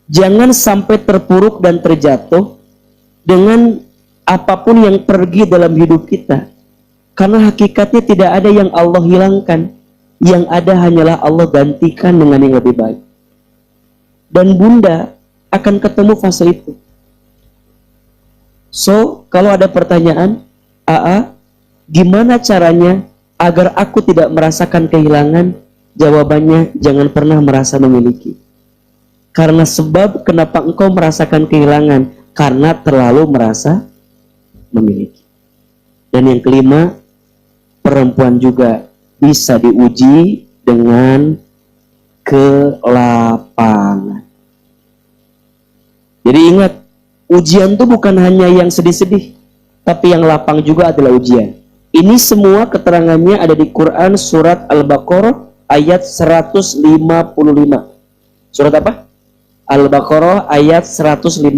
jangan sampai terpuruk dan terjatuh dengan apapun yang pergi dalam hidup kita. Karena hakikatnya tidak ada yang Allah hilangkan. Yang ada hanyalah Allah gantikan dengan yang lebih baik. Dan bunda akan ketemu fase itu. So, kalau ada pertanyaan, AA, gimana caranya agar aku tidak merasakan kehilangan? Jawabannya, jangan pernah merasa memiliki. Karena sebab kenapa engkau merasakan kehilangan? Karena terlalu merasa memiliki. Dan yang kelima, perempuan juga bisa diuji dengan kelapangan. Jadi ingat, ujian itu bukan hanya yang sedih-sedih, tapi yang lapang juga adalah ujian. Ini semua keterangannya ada di Quran surat Al-Baqarah ayat 155. Surat apa? Al-Baqarah ayat 155.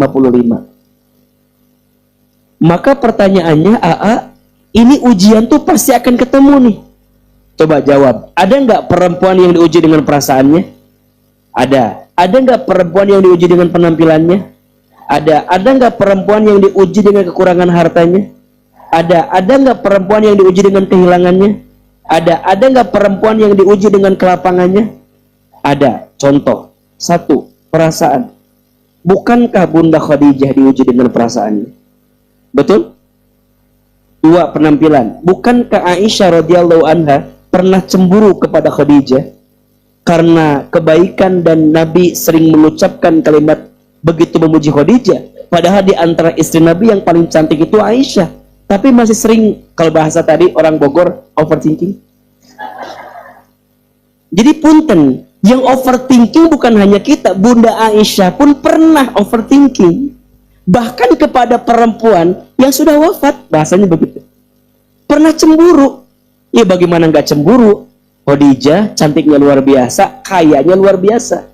Maka pertanyaannya, AA, ini ujian tuh pasti akan ketemu nih. Coba jawab. Ada nggak perempuan yang diuji dengan perasaannya? Ada. Ada nggak perempuan yang diuji dengan penampilannya? Ada. Ada nggak perempuan yang diuji dengan kekurangan hartanya? Ada. Ada nggak perempuan yang diuji dengan kehilangannya? Ada. Ada nggak perempuan yang diuji dengan kelapangannya? Ada. Contoh. 1. Perasaan. Bukankah Bunda Khadijah diuji dengan perasaannya? Betul? 2. Penampilan. Bukankah Aisyah radhiyallahu anha pernah cemburu kepada Khadijah karena kebaikan dan Nabi sering mengucapkan kalimat begitu memuji Khadijah, padahal di antara istri Nabi yang paling cantik itu Aisyah, tapi masih sering, kalau bahasa tadi orang Bogor, overthinking. Jadi punten, yang overthinking bukan hanya kita, Bunda Aisyah pun pernah overthinking, bahkan kepada perempuan yang sudah wafat, bahasanya begitu, pernah cemburu. Ya bagaimana nggak cemburu? Khadijah cantiknya luar biasa, kayanya luar biasa.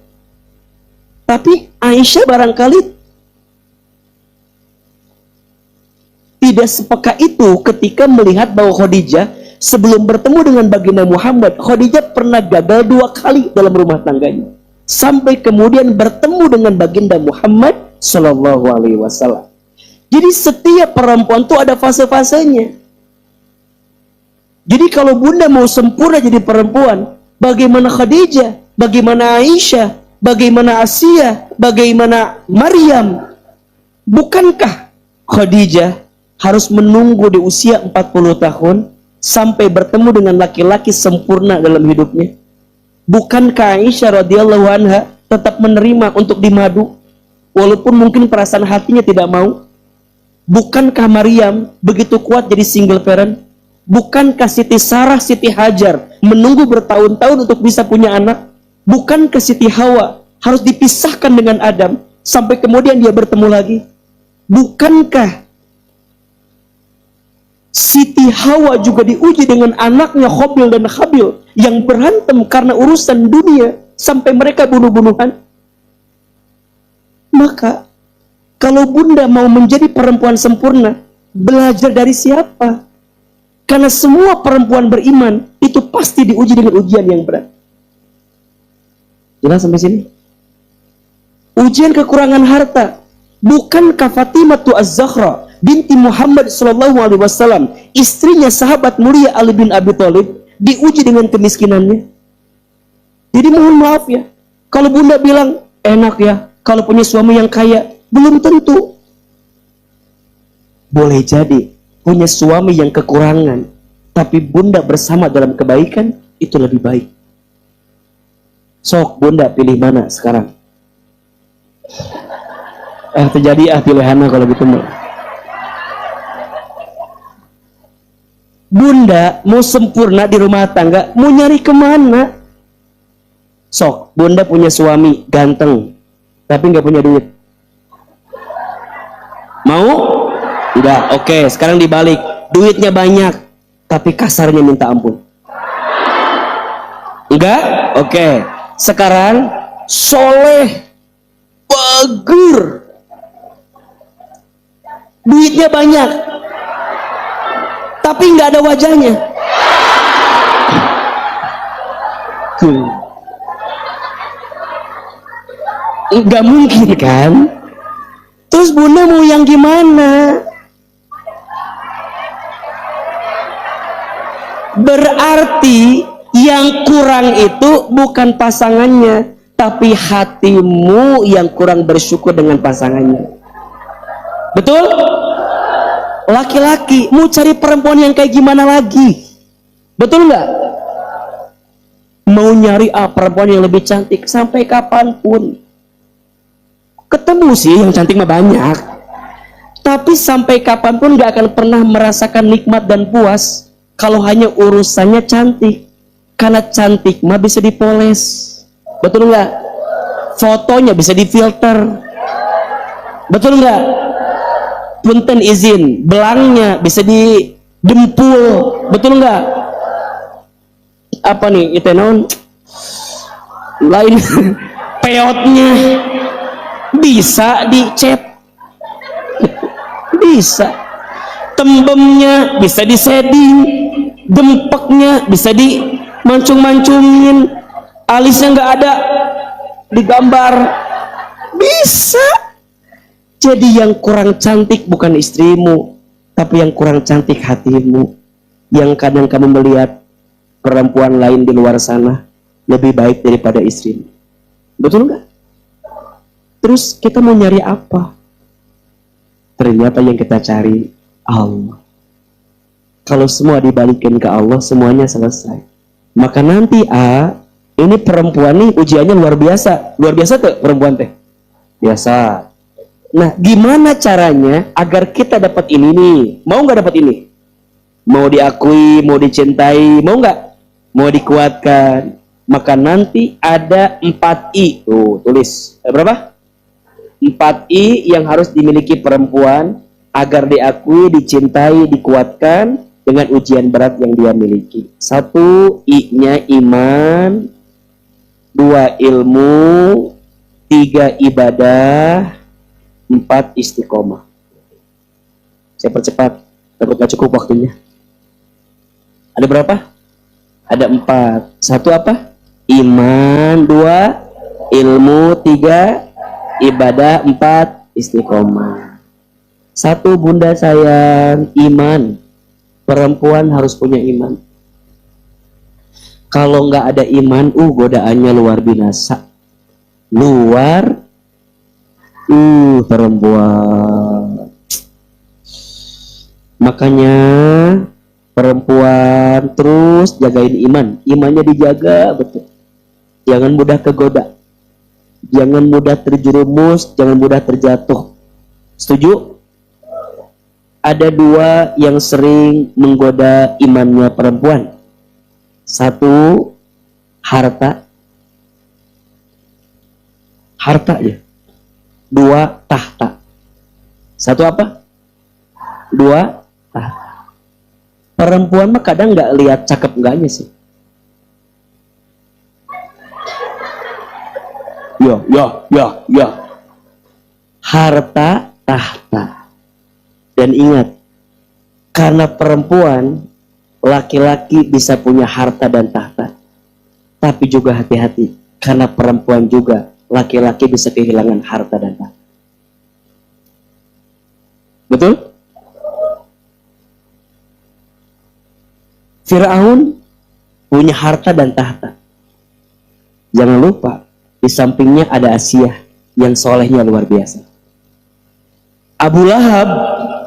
Tapi Aisyah barangkali tidak sepeka itu ketika melihat bahwa Khadijah sebelum bertemu dengan baginda Muhammad, Khadijah pernah gagal 2 kali dalam rumah tangganya. Sampai kemudian bertemu dengan baginda Muhammad Sallallahu Alaihi Wasallam. Jadi setiap perempuan itu ada fase-fasenya. Jadi kalau bunda mau sempurna jadi perempuan, bagaimana Khadijah, bagaimana Aisyah, bagaimana Asia, bagaimana Maryam? Bukankah Khadijah harus menunggu di usia 40 tahun sampai bertemu dengan laki-laki sempurna dalam hidupnya? Bukankah Aisyah radhiyallahu anha tetap menerima untuk dimadu walaupun mungkin perasaan hatinya tidak mau? Bukankah Maryam begitu kuat jadi single parent? Bukankah Siti Sarah, Siti Hajar menunggu bertahun-tahun untuk bisa punya anak? Bukankah Siti Hawa harus dipisahkan dengan Adam sampai kemudian dia bertemu lagi? Bukankah Siti Hawa juga diuji dengan anaknya Qabil dan Habil yang berantem karena urusan dunia sampai mereka bunuh-bunuhan? Maka kalau bunda mau menjadi perempuan sempurna, belajar dari siapa? Karena semua perempuan beriman itu pasti diuji dengan ujian yang berat. Jelas sampai sini? Ujian kekurangan harta. Bukankah Fatimah Az-Zahra binti Muhammad sallallahu alaihi wasallam, istrinya sahabat mulia Ali bin Abi Thalib, diuji dengan kemiskinannya? Jadi mohon maaf ya, kalau bunda bilang enak ya kalau punya suami yang kaya, belum tentu. Boleh jadi punya suami yang kekurangan, tapi bunda bersama dalam kebaikan, itu lebih baik. Sok bunda pilih mana sekarang? Terjadi pilihannya kalau gitu. Bunda mau sempurna di rumah tangga, mau nyari kemana? Sok, bunda punya suami ganteng, tapi nggak punya duit. Mau? Tidak, oke. Sekarang dibalik, duitnya banyak, tapi kasarnya minta ampun. Enggak? Oke. Sekarang soleh, bagur, duitnya banyak, tapi nggak ada wajahnya. Nggak mungkin kan? Terus bunda mau yang gimana? Berarti Yang kurang itu bukan pasangannya, tapi hatimu yang kurang bersyukur dengan pasangannya. Betul? Laki-laki mau cari perempuan yang kayak gimana lagi? Betul nggak? Mau nyari perempuan yang lebih cantik sampai kapanpun. Ketemu sih yang cantik mah banyak, tapi sampai kapanpun nggak akan pernah merasakan nikmat dan puas kalau hanya urusannya cantik. Karena cantik mah bisa dipoles, betul nggak? Fotonya bisa difilter, betul nggak? Punten izin, belangnya bisa didempul, betul nggak? Apa nih itu non? Lain peotnya bisa dicet, bisa. Tembemnya bisa diseding, dempeknya bisa dimancung-mancungin, alisnya nggak ada digambar, bisa. Jadi yang kurang cantik bukan istrimu, tapi yang kurang cantik hatimu. Yang kadang kamu melihat perempuan lain di luar sana lebih baik daripada istrimu. Betul nggak? Terus kita mau nyari apa? Ternyata yang kita cari Allah. Kalau semua dibalikin ke Allah, semuanya selesai. Maka nanti ini perempuan nih ujiannya luar biasa. Luar biasa tuh perempuan teh. Biasa. Nah, gimana caranya agar kita dapat ini nih? Mau nggak dapat ini? Mau diakui, mau dicintai, mau nggak? Mau dikuatkan. Maka nanti ada 4I. Tuh, tulis. Berapa? 4I yang harus dimiliki perempuan agar diakui, dicintai, dikuatkan dengan ujian berat yang dia miliki. 1, I-nya iman. 2, ilmu. 3, ibadah. 4, istiqomah. Saya percepat, takut gak cukup waktunya. Ada berapa? Ada 4. 1 apa? Iman. 2, ilmu. 3, ibadah. 4, istiqomah. 1, bunda sayang, iman. Perempuan harus punya iman. Kalau nggak ada iman, godaannya luar binasa. Luar perempuan. Makanya perempuan terus jagain iman. Imannya dijaga betul. Jangan mudah kegoda. Jangan mudah terjerumus, jangan mudah terjatuh. Setuju? Ada 2 yang sering menggoda imannya perempuan. 1, harta. Harta ya. 2, tahta. 1 apa? 2, tahta. Perempuan mah kadang nggak lihat cakep enggaknya sih. Ya. Harta, tahta. Dan ingat, karena perempuan, laki-laki bisa punya harta dan tahta. Tapi juga hati-hati, karena perempuan juga laki-laki bisa kehilangan harta dan tahta. Betul? Firaun punya harta dan tahta. Jangan lupa, di sampingnya ada Asia yang solehnya luar biasa. Abu Lahab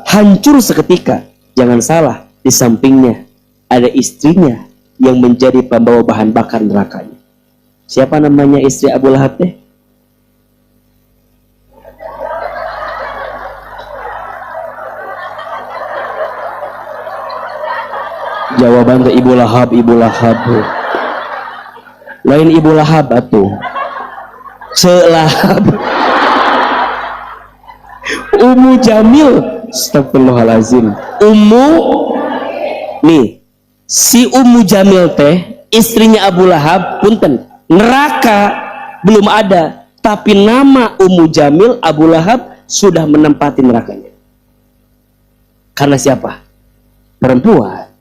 hancur seketika. Jangan salah, di sampingnya ada istrinya yang menjadi pembawa bahan bakar nerakanya. Siapa namanya istri Abu Lahab teh? Jawaban teh Ibu Lahab. Lain Ibu Lahab atuh. Selahab. Ummu Jamil. Astagfirullahalazim. Si Ummu Jamil teh istrinya Abu Lahab, punten, neraka belum ada, tapi nama Ummu Jamil Abu Lahab sudah menempati nerakanya. Karena siapa? Perempuan.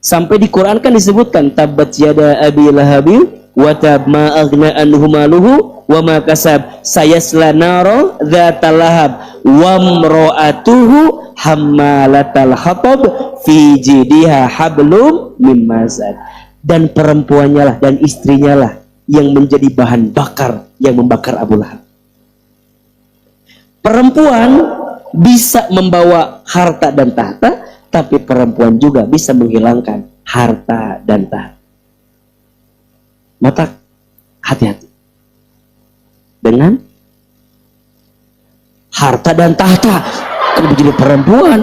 Sampai di Quran kan disebutkan tabbat yada abi lahabin wa tab ma aghna anhu maluhu wa ma kasab sayasla nara dzatal lahab wa imra'atuhu hammalatal hatab fi jidiha hablum mim masad. dan perempuannya lah dan istrinya lah yang menjadi bahan bakar yang membakar Abu Lahab. Perempuan bisa membawa harta dan tahta, tapi perempuan juga bisa menghilangkan harta dan tahta. Maka hati-hati dengan harta dan tahta. Kalau menjadi perempuan,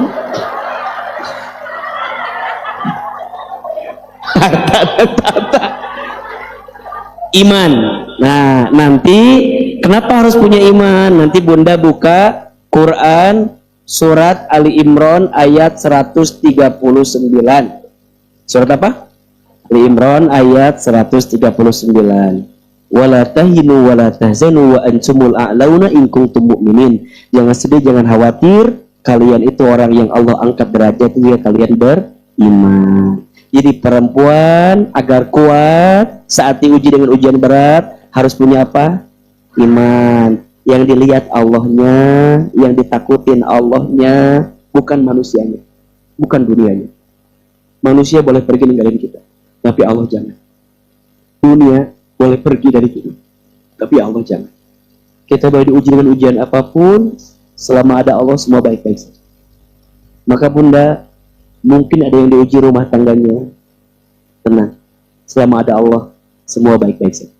harta dan tahta, iman. Nah, nanti kenapa harus punya iman? Nanti Bunda buka Quran surat Ali Imran ayat 139. Surat apa? Ali Imran ayat 139. Wala tahinu wala tahzanu wa antumul a'launa in kuntum mu'minin. Jangan sedih, jangan khawatir, kalian itu orang yang Allah angkat derajat jika kalian beriman. Jadi perempuan agar kuat saat diuji dengan ujian berat harus punya apa? Iman. Yang dilihat Allahnya, yang ditakutin Allahnya, bukan manusianya, bukan dunianya. Manusia boleh pergi ninggalin kita, tapi Allah jangan. Dunia boleh pergi dari kita, tapi Allah jangan. Kita boleh diuji dengan ujian apapun, selama ada Allah semua baik-baik saja. Maka Bunda, mungkin ada yang diuji rumah tangganya, tenang. Selama ada Allah, semua baik-baik saja.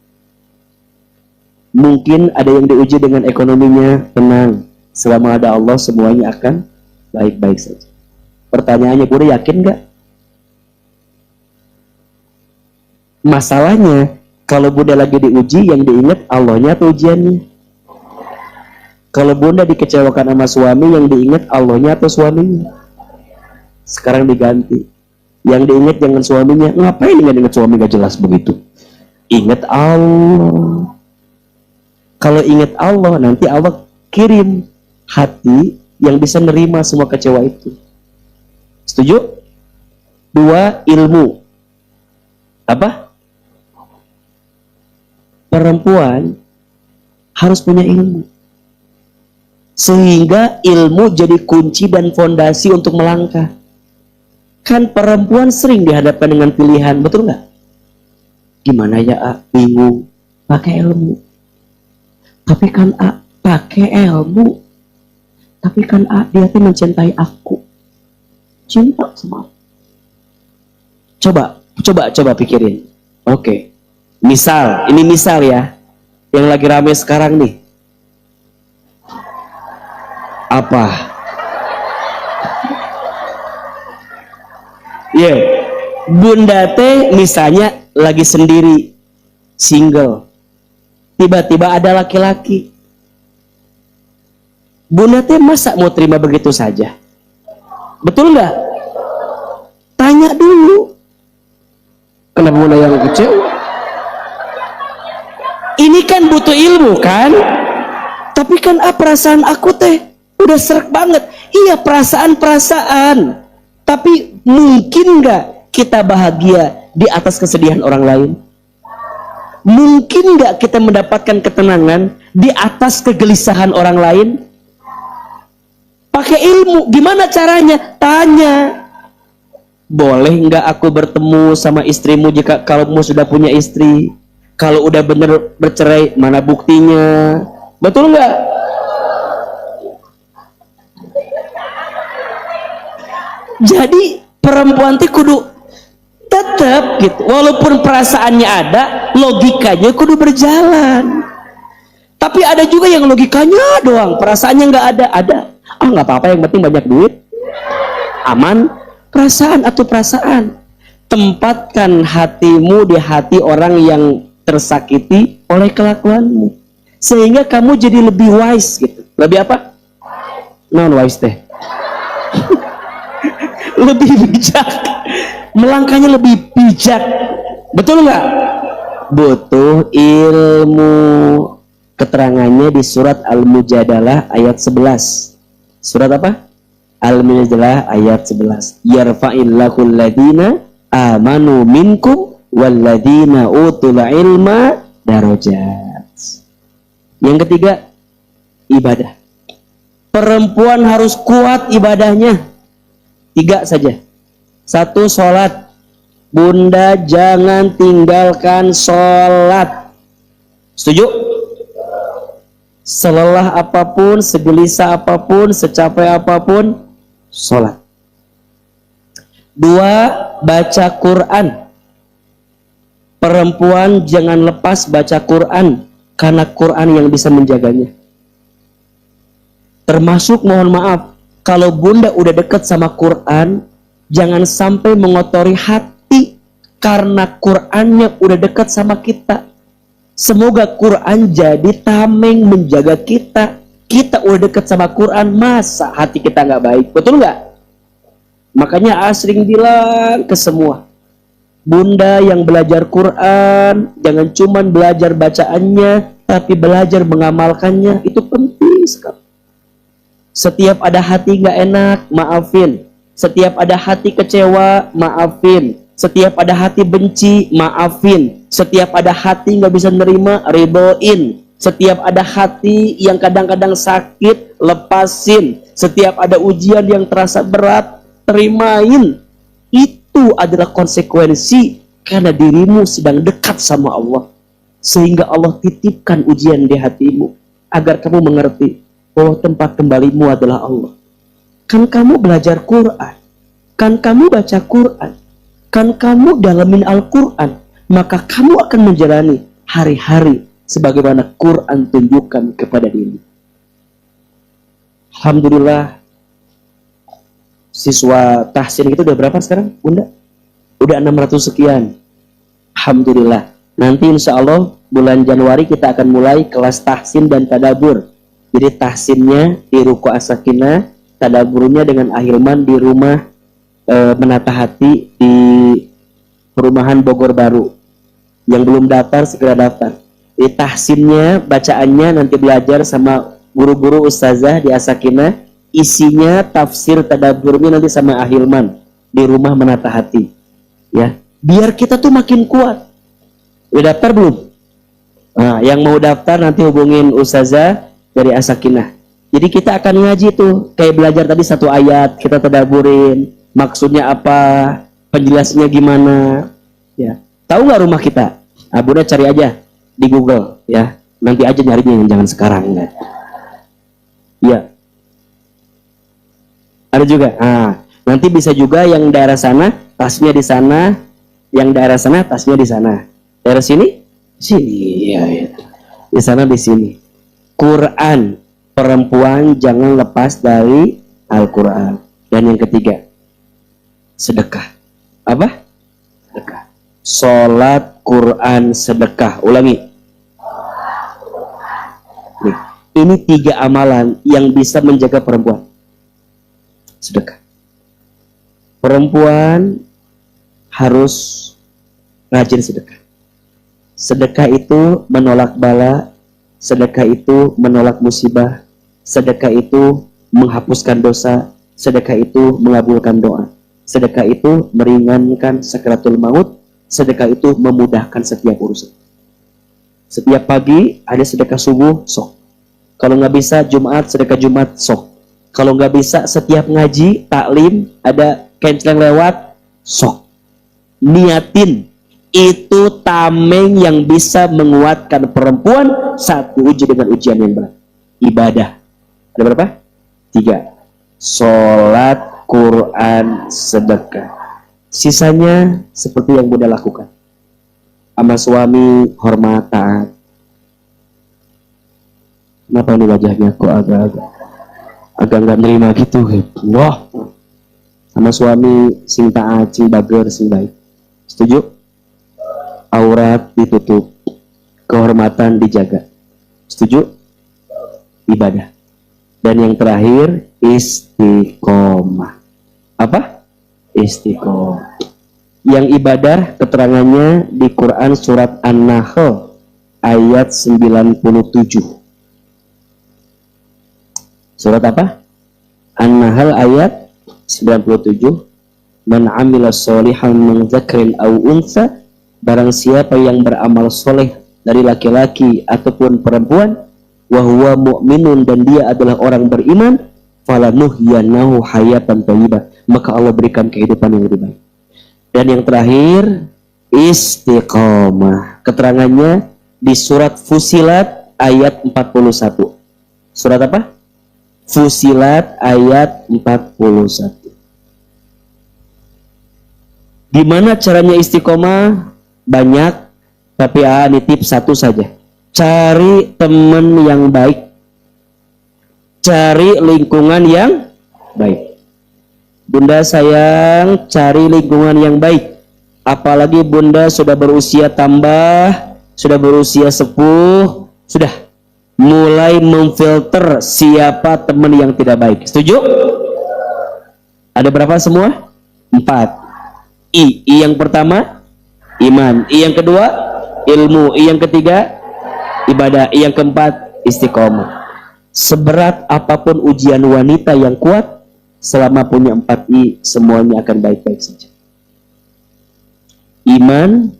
Mungkin ada yang diuji dengan ekonominya, tenang. Selama ada Allah, semuanya akan baik-baik saja. Pertanyaannya, Bunda yakin nggak? Masalahnya, kalau Bunda lagi diuji, yang diingat Allahnya atau ujiannya? Kalau Bunda dikecewakan sama suami, yang diingat Allahnya atau suaminya? Sekarang diganti. Yang diingat jangan suaminya. Ngapain ingat suami gak jelas begitu? Ingat Allah. Kalau ingat Allah, nanti Allah kirim hati yang bisa nerima semua kecewa itu. Setuju? 2, ilmu. Apa? Perempuan harus punya ilmu. Sehingga ilmu jadi kunci dan fondasi untuk melangkah. Kan perempuan sering dihadapkan dengan pilihan, betul nggak? Gimana ya, bingung. Pakai ilmu. Tapi kan pakai ilmu. Tapi kan dia tuh mencintai aku. Cinta sama aku. Coba pikirin. Oke. Misal, ini misal ya. Yang lagi rame sekarang nih. Apa? Ya, Bunda teh misalnya lagi sendiri, single. Tiba-tiba ada laki-laki. Bunda teh masa mau terima begitu saja? Betul nggak? Tanya dulu. Kenapa Bunda yang kecewa? Ini kan butuh ilmu kan? Tapi kan perasaan aku teh udah serak banget. Iya, perasaan. Tapi mungkin nggak kita bahagia di atas kesedihan orang lain? Mungkin nggak kita mendapatkan ketenangan di atas kegelisahan orang lain? Pakai ilmu. Gimana caranya? Tanya. Boleh nggak aku bertemu sama istrimu jika kalau kamu sudah punya istri? Kalau udah bener bercerai, mana buktinya? Betul nggak? Jadi perempuan itu kudu tetap gitu, walaupun perasaannya ada, logikanya kudu berjalan. Tapi ada juga yang logikanya doang, perasaannya nggak ada. Nggak apa-apa, yang penting banyak duit, aman. Perasaan atau perasaan. Tempatkan hatimu di hati orang yang tersakiti oleh kelakuanmu, sehingga kamu jadi lebih wise gitu. Lebih apa? Non wise teh. Lebih bijak, melangkahnya lebih bijak. Betul nggak? Butuh ilmu. Keterangannya di surat Al-Mujadalah ayat 11. Surat apa? Al-Mujadalah ayat 11. Yarfa'illahu alladhina amanu minkum walladhina utul ilma darajat. Yang ketiga, ibadah. Perempuan harus kuat ibadahnya. 3 saja. 1, sholat. Bunda jangan tinggalkan sholat. Setuju? Selelah apapun, segelisah apapun, secapek apapun, sholat. 2. Baca Quran. Perempuan jangan lepas baca Quran, karena Quran yang bisa menjaganya. Termasuk, mohon maaf, kalau bunda udah dekat sama Quran, jangan sampai mengotori hati, karena Qurannya udah dekat sama kita. Semoga Quran jadi tameng menjaga kita. Kita udah dekat sama Quran, masa hati kita nggak baik? Betul nggak? Makanya asring bilang ke semua, bunda yang belajar Quran, jangan cuman belajar bacaannya, tapi belajar mengamalkannya. Itu penting sekali. Setiap ada hati nggak enak, maafin. Setiap ada hati kecewa, maafin. Setiap ada hati benci, maafin. Setiap ada hati nggak bisa nerima, ridoin. Setiap ada hati yang kadang-kadang sakit, lepasin. Setiap ada ujian yang terasa berat, terimain. Itu adalah konsekuensi karena dirimu sedang dekat sama Allah, sehingga Allah titipkan ujian di hatimu agar kamu mengerti bahwa tempat kembalimu adalah Allah. Kan kamu belajar Quran, kan kamu baca Quran, kan kamu dalamin Al-Quran, maka kamu akan menjalani hari-hari sebagaimana Quran tunjukkan kepada diri. Alhamdulillah, siswa tahsin itu udah berapa sekarang, bunda? Udah 600 sekian. Alhamdulillah. Nanti insya Allah bulan Januari kita akan mulai kelas tahsin dan tadabur. Jadi tahsinnya di Ruko As-Sakinah, tadaburnya dengan Ahilman di rumah Menata Hati di perumahan Bogor Baru. Yang belum daftar segera daftar. Di tahsinnya, bacaannya nanti belajar sama guru-guru ustazah di As-Sakinah. Isinya tafsir tadaburnya nanti sama Ahilman di rumah Menata Hati. Ya, biar kita tuh makin kuat. Udah daftar belum? Nah, yang mau daftar nanti hubungin ustazah dari As-Sakinah. Jadi kita akan ngaji tuh, kayak belajar tadi satu ayat, kita tadaburin, maksudnya apa, penjelasannya gimana, ya. Tahu nggak rumah kita? Nah, bunda cari aja di Google, ya. Nanti aja nyarinya, jangan sekarang, ya. Ya. Ada juga. Nah, nanti bisa juga yang daerah sana, tasnya di sana, yang daerah sana, tasnya di sana. Daerah sini, sini, ya, ya. Di sana, di sini. Quran, perempuan jangan lepas dari Al-Quran. Dan yang ketiga, sedekah. Apa? Sedekah. Sholat, Quran, sedekah. Ulangi. Nih, ini 3 amalan yang bisa menjaga perempuan. Sedekah. Perempuan harus rajin sedekah. Sedekah itu menolak bala. Sedekah itu menolak musibah. Sedekah itu menghapuskan dosa. Sedekah itu mengabulkan doa. Sedekah itu meringankan sakaratul maut. Sedekah itu memudahkan setiap urusan. Setiap pagi ada sedekah subuh, sok. Kalau nggak bisa Jumat, sedekah Jumat, sok. Kalau nggak bisa setiap ngaji, taklim, ada kenceleng lewat, sok. Niatin. Itu tameng yang bisa menguatkan perempuan saat diuji dengan ujian yang berat. Ibadah. Ada berapa? 3. Sholat, Quran, sedekah. Sisanya seperti yang Bunda lakukan. Sama suami, hormat, taat. Kenapa ini wajahnya kok agak nggak nerima gitu? Wah. Sama suami, sing taat, sing bager, sing baik. Setuju? Aurat ditutup, kehormatan dijaga. Setuju? Ibadah. Dan yang terakhir, istiqomah. Apa? Istiqomah. Yang ibadah keterangannya di Quran surat An-Nahl ayat 97. Surat apa? An-Nahl ayat 97. Man 'amila sholihan min dzakrin aw untha, barang siapa yang beramal soleh dari laki-laki ataupun perempuan, wa huwa mu'minun, dan dia adalah orang beriman, falanuhyanahu hayatan thayyibah, maka Allah berikan kehidupan yang lebih baik. Dan yang terakhir istiqomah. Keterangannya di surat Fusilat ayat 41. Surat apa? Fusilat ayat 41. Gimana caranya istiqomah? Banyak, tapi nitip satu saja. Cari teman yang baik. Cari lingkungan yang baik. Bunda sayang, cari lingkungan yang baik. Apalagi bunda sudah berusia tambah, sudah berusia sepuh, sudah mulai memfilter siapa teman yang tidak baik. Setuju? Ada berapa semua? 4. I yang pertama iman, I yang kedua ilmu, I yang ketiga ibadah, I yang keempat istiqomah. Seberat apapun ujian wanita yang kuat, selama punya 4 I, semuanya akan baik-baik saja. Iman,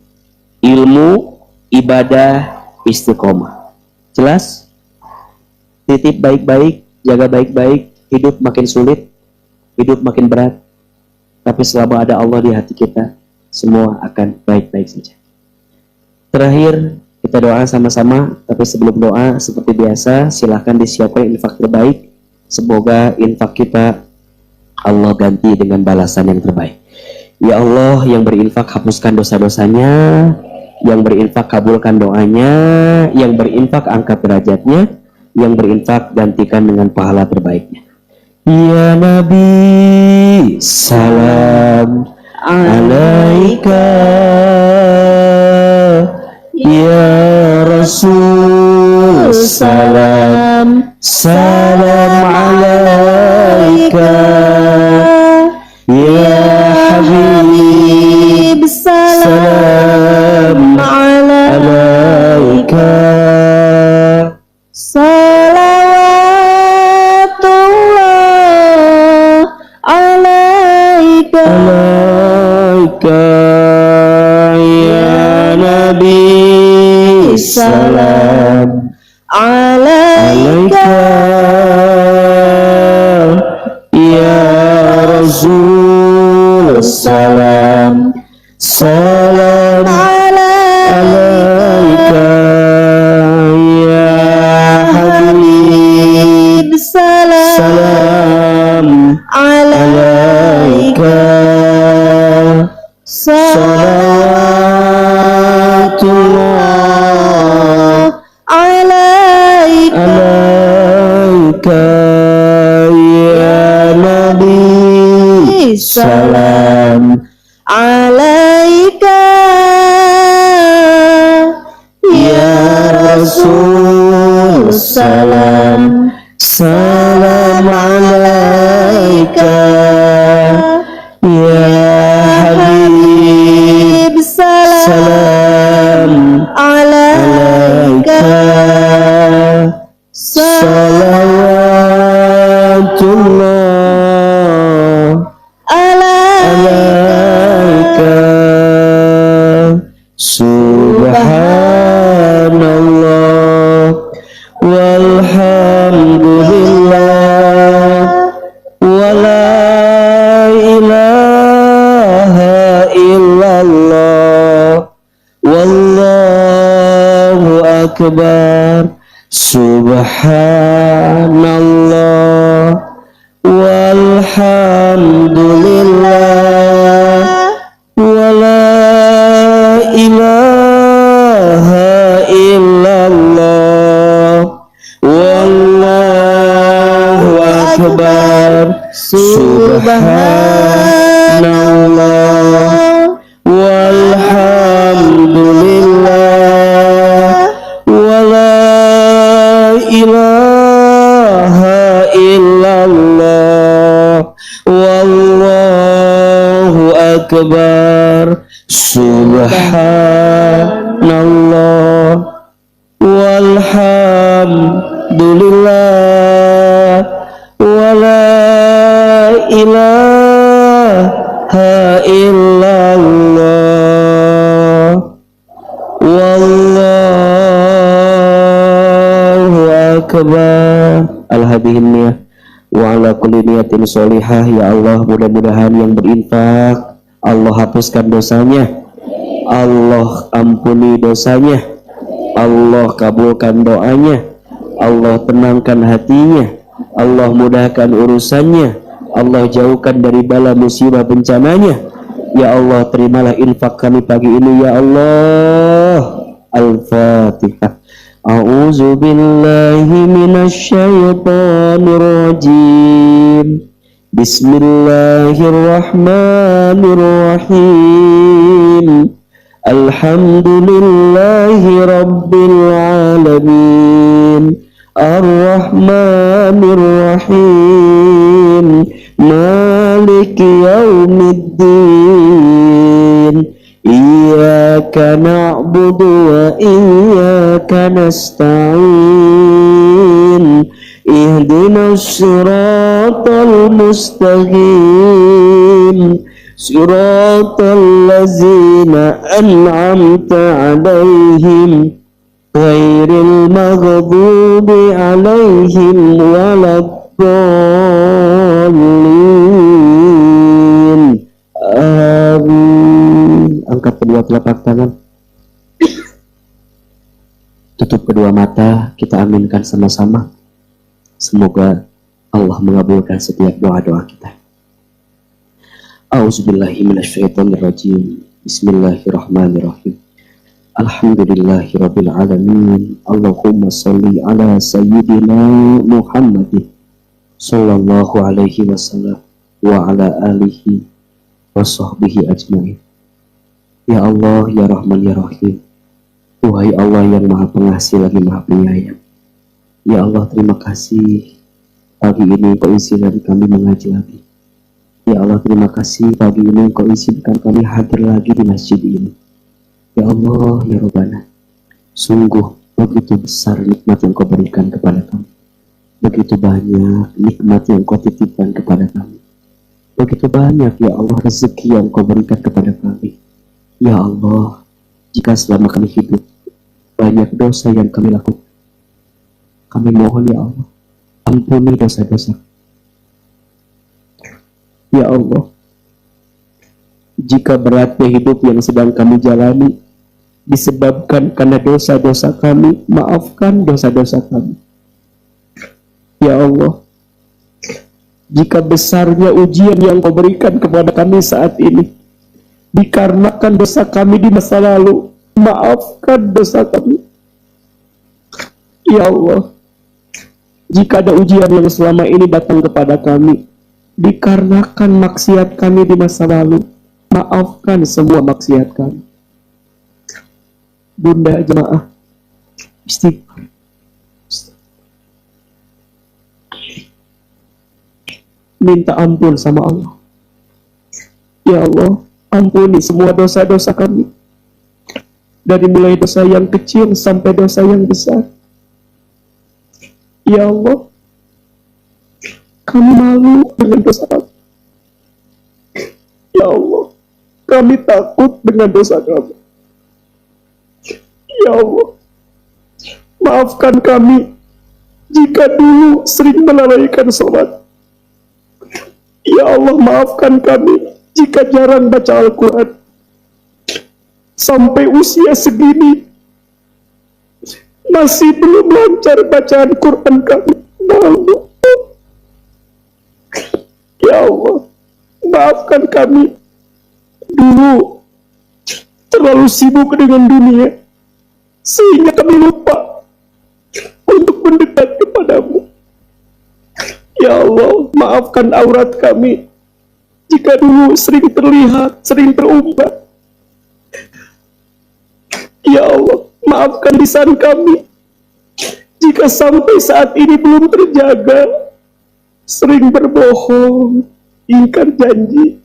ilmu, ibadah, istiqomah. Jelas? Titip baik-baik, jaga baik-baik. Hidup makin sulit, hidup makin berat, tapi selama ada Allah di hati kita, semua akan baik-baik saja. Terakhir, kita doa sama-sama. Tapi sebelum doa, seperti biasa, silahkan disiapkan infak terbaik. Semoga infak kita Allah ganti dengan balasan yang terbaik. Ya Allah, yang berinfak hapuskan dosa-dosanya, yang berinfak kabulkan doanya, yang berinfak angkat derajatnya, yang berinfak gantikan dengan pahala terbaiknya. Ya Nabi, salam alaika. Ya Rasul, salam alaika. Ya Habib, salam alaika. Ya Nabi, salam alaika. Ya Rasul, salam alaika. Ya Habib, salam alaika. Salatullah alaika. Ya Nabi, salam alaika. Ya Rasul, salam alaika. Ya Habib, salam alaika. Salawatullah alaika. Subhanallah walhamdulillah wala ilaha illallah wallahu akbar. Subhanallah walhamdulillah wala ilaha illallah wallahu akbar. Subhanallah walhamdulillah wala ilaha illallah wallahu akbar. Subhanallah walhamdulillah wala ilaha illallah wallahu akbar. Al-hadhihi wa ala kulli niyatin sholihah. Ya Allah, mudah-mudahan yang berinfak Allah hapuskan dosanya, Allah ampuni dosanya, Allah kabulkan doanya, Allah tenangkan hatinya, Allah mudahkan urusannya, Allah jauhkan dari bala musibah bencananya. Ya Allah, terimalah infak kami pagi ini ya Allah. Al-Fatihah. A'udzu billahi minasy syaithanir rajim. Bismillahirrahmanirrahim. Alhamdulillahi rabbil alamin. Ar-Rahmanir-Rahim. Maliki yaumiddin. Iyyaka na'budu wa iyyaka nasta'in. Ihdinas siratal mustaqim. Siratal ladzina an'amta 'alaihim ghairil maghdubi 'alaihim waladdallin. Amin. Angkat kedua telapak tangan, tutup kedua mata, kita aminkan sama-sama. Semoga Allah mengabulkan setiap doa-doa kita. A'udzubillahi minasyaitonirrajim. Bismillahirrahmanirrahim. Alhamdulillahirabbil alamin. Allahumma shalli ala sayyidina Muhammadin sallallahu alaihi wasallam wa ala alihi wa sahbihi ajmain. Ya Allah, ya Rahman, ya Rahim. Wahai Allah yang Maha Pengasih lagi Maha Penyayang. Ya Allah, terima kasih pagi ini Engkau izinkan kami mengaji lagi. Ya Allah, terima kasih pagi ini Engkau izinkan kami hadir lagi di masjid ini. Ya Allah, ya Rabbana, sungguh begitu besar nikmat yang Kau berikan kepada kami. Begitu banyak nikmat yang Kau titipkan kepada kami. Begitu banyak ya Allah rezeki yang Kau berikan kepada kami. Ya Allah, jika selama kami hidup banyak dosa yang kami lakukan, kami mohon ya Allah, ampuni dosa-dosa. Ya Allah, jika beratnya hidup yang sedang kami jalani disebabkan karena dosa-dosa kami, maafkan dosa-dosa kami. Ya Allah, jika besarnya ujian yang Kau berikan kepada kami saat ini dikarenakan dosa kami di masa lalu, maafkan dosa kami. Ya Allah, jika ada ujian yang selama ini datang kepada kami dikarenakan maksiat kami di masa lalu, maafkan semua maksiat kami. Bunda jemaah, istighfar. Minta ampun sama Allah. Ya Allah, ampuni semua dosa-dosa kami. Dari mulai dosa yang kecil sampai dosa yang besar. Ya Allah, kami malu dengan dosa kami. Ya Allah, kami takut dengan dosa kami. Ya Allah, maafkan kami jika dulu sering melalaikan sholat. Ya Allah, maafkan kami jika jarang baca Al-Quran. Sampai usia segini masih belum lancar bacaan Quran kami. Malu. Ya Allah, maafkan kami dulu terlalu sibuk dengan dunia sehingga kami lupa untuk mendekat kepadamu. Ya Allah, maafkan aurat kami jika dulu sering terlihat, sering terumbar. Ya Allah, maafkan lisan kami jika sampai saat ini belum terjaga, sering berbohong, ingkar janji,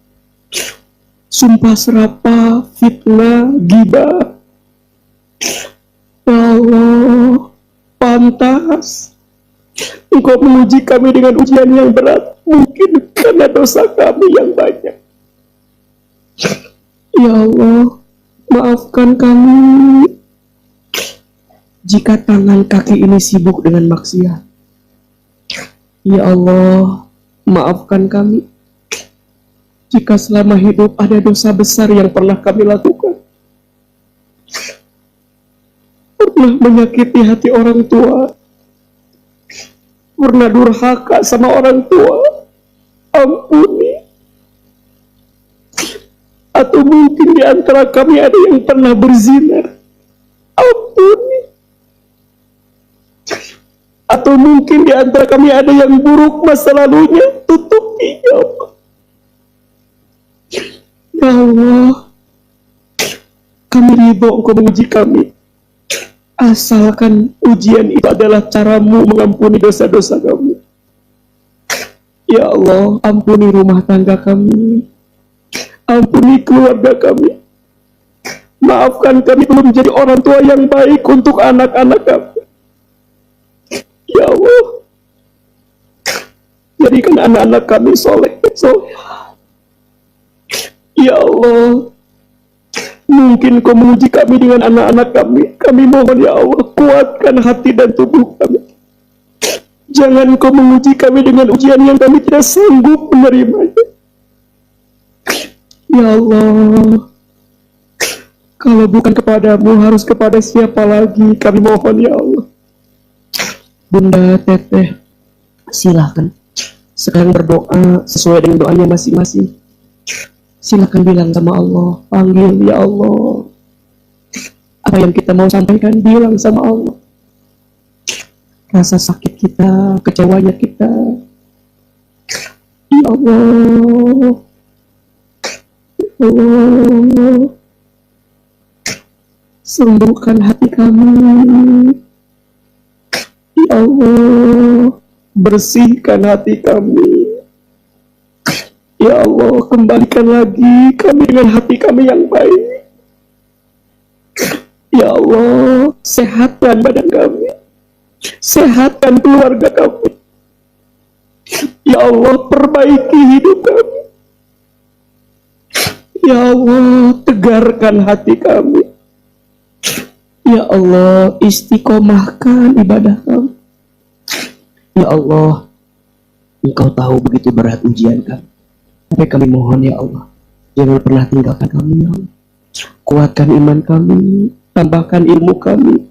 sumpah serapah, fitnah, ghibah. Ya Allah, pantas Engkau menguji kami dengan ujian yang berat, mungkin karena dosa kami yang banyak. Ya Allah, maafkan kami jika tangan kaki ini sibuk dengan maksiat. Ya Allah, maafkan kami jika selama hidup ada dosa besar yang pernah kami lakukan, pernah menyakiti hati orang tua, pernah durhaka sama orang tua, ampuni. Atau mungkin di antara kami ada yang pernah berzina, ampuni. Atau mungkin di antara kami ada yang buruk masa lalunya, tutupi ya Allah. Ya Allah, kami ridho Engkau menguji kami, asalkan ujian itu adalah caramu mengampuni dosa-dosa kami. Ya Allah, ampuni rumah tangga kami, ampuni keluarga kami, maafkan kami belum menjadi orang tua yang baik untuk anak-anak kami. Ya Allah, jadikan anak-anak kami soleh. Ya Allah, mungkin Kau menguji kami dengan anak-anak kami. Kami mohon ya Allah, kuatkan hati dan tubuh kami. Jangan Kau menguji kami dengan ujian yang kami tidak sanggup menerimanya. Ya Allah, kalau bukan kepadamu, harus kepada siapa lagi? Kami mohon ya Allah. Bunda, Teteh, silakan sekarang berdoa sesuai dengan doanya masing-masing. Silakan bilang sama Allah, panggil ya Allah. Apa yang kita mau sampaikan, bilang sama Allah. Rasa sakit kita, kecewanya kita. Ya Allah, ya Allah, sembuhkan hati kami. Ya Allah, bersihkan hati kami. Ya Allah, kembalikan lagi kami dengan hati kami yang baik. Ya Allah, sehatkan badan kami, sehatkan keluarga kami. Ya Allah, perbaiki hidup kami. Ya Allah, tegarkan hati kami. Ya Allah, istiqomahkan ibadah kami. Ya Allah, Engkau tahu begitu berat ujian kami. Tapi kami mohon ya Allah, jangan pernah tinggalkan kami ya Allah. Kuatkan iman kami, tambahkan ilmu kami,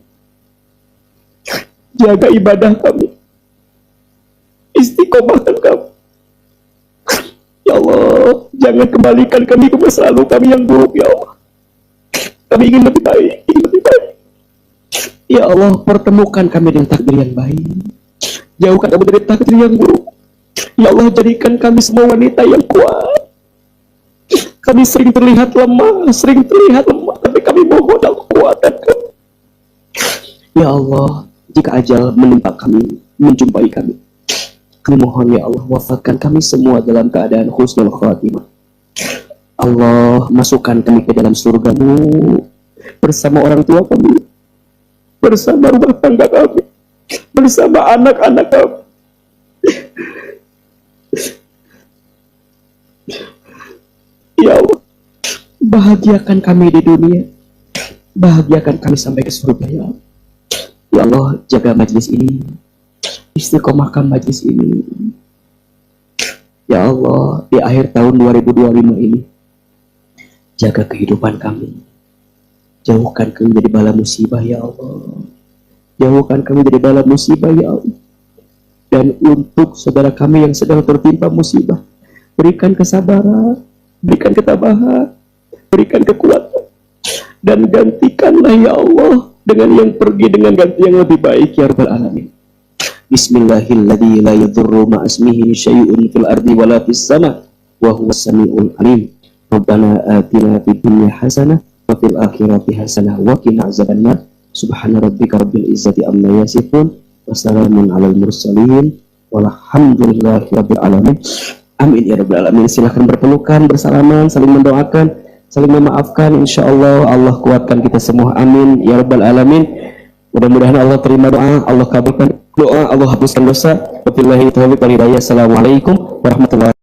jaga ibadah kami, istiqomahkan kami. Ya Allah, jangan kembalikan kami ke masa lalu kami yang buruk ya Allah. Kami ingin lebih baik, ingin lebih baik. Ya Allah, pertemukan kami dengan takdir yang baik. Jauhkan kami dari takdir yang buruk. Ya Allah, jadikan kami semua wanita yang kuat. Kami sering terlihat lemah, tapi kami mohon Allah kuatkan kami. Ya Allah, jika ajal menimpa kami, menjumpai kami, kami mohon ya Allah, wafatkan kami semua dalam keadaan husnul khatimah. Allah, masukkan kami ke dalam surga-Mu bersama orang tua kami, bersama rumah tangga kami, bersama anak-anak kami. Ya Allah, bahagiakan kami di dunia, bahagiakan kami sampai ke surga ya Allah. Ya Allah, jaga majlis ini, istiqomahkan majlis ini. Ya Allah, di akhir tahun 2025 ini, jaga kehidupan kami, jauhkan kami dari bala musibah ya Allah, jauhkan kami dari bala musibah ya Allah. Dan untuk saudara kami yang sedang tertimpa musibah, berikan kesabaran, berikan ketabahan, berikan kekuatan, dan gantikanlah ya Allah dengan yang pergi dengan ganti yang lebih baik ya Rabbal Alamin. Bismillahilladzi la yadurru ma'asmihi syai'un fil ardi wala fis sama wa huwas samiul alim. Rabbana atina fid dunya hasanah wa fil akhirati hasanah wa qina azabannar. Subhana rabbika rabbil izzati amma yasifun wa salamun alal mursalin walhamdulillahi rabbil alamin. Amin ya Rabbal Alamin. Silahkan berpelukan, bersalaman, saling mendoakan, saling memaafkan. InsyaAllah Allah kuatkan kita semua. Amin ya Rabbal Alamin. Mudah-mudahan Allah terima doa, Allah kabulkan doa, Allah hapuskan dosa. Wabillahi taufiq wal hidayah. Assalamualaikum warahmatullahi wabarakatuh.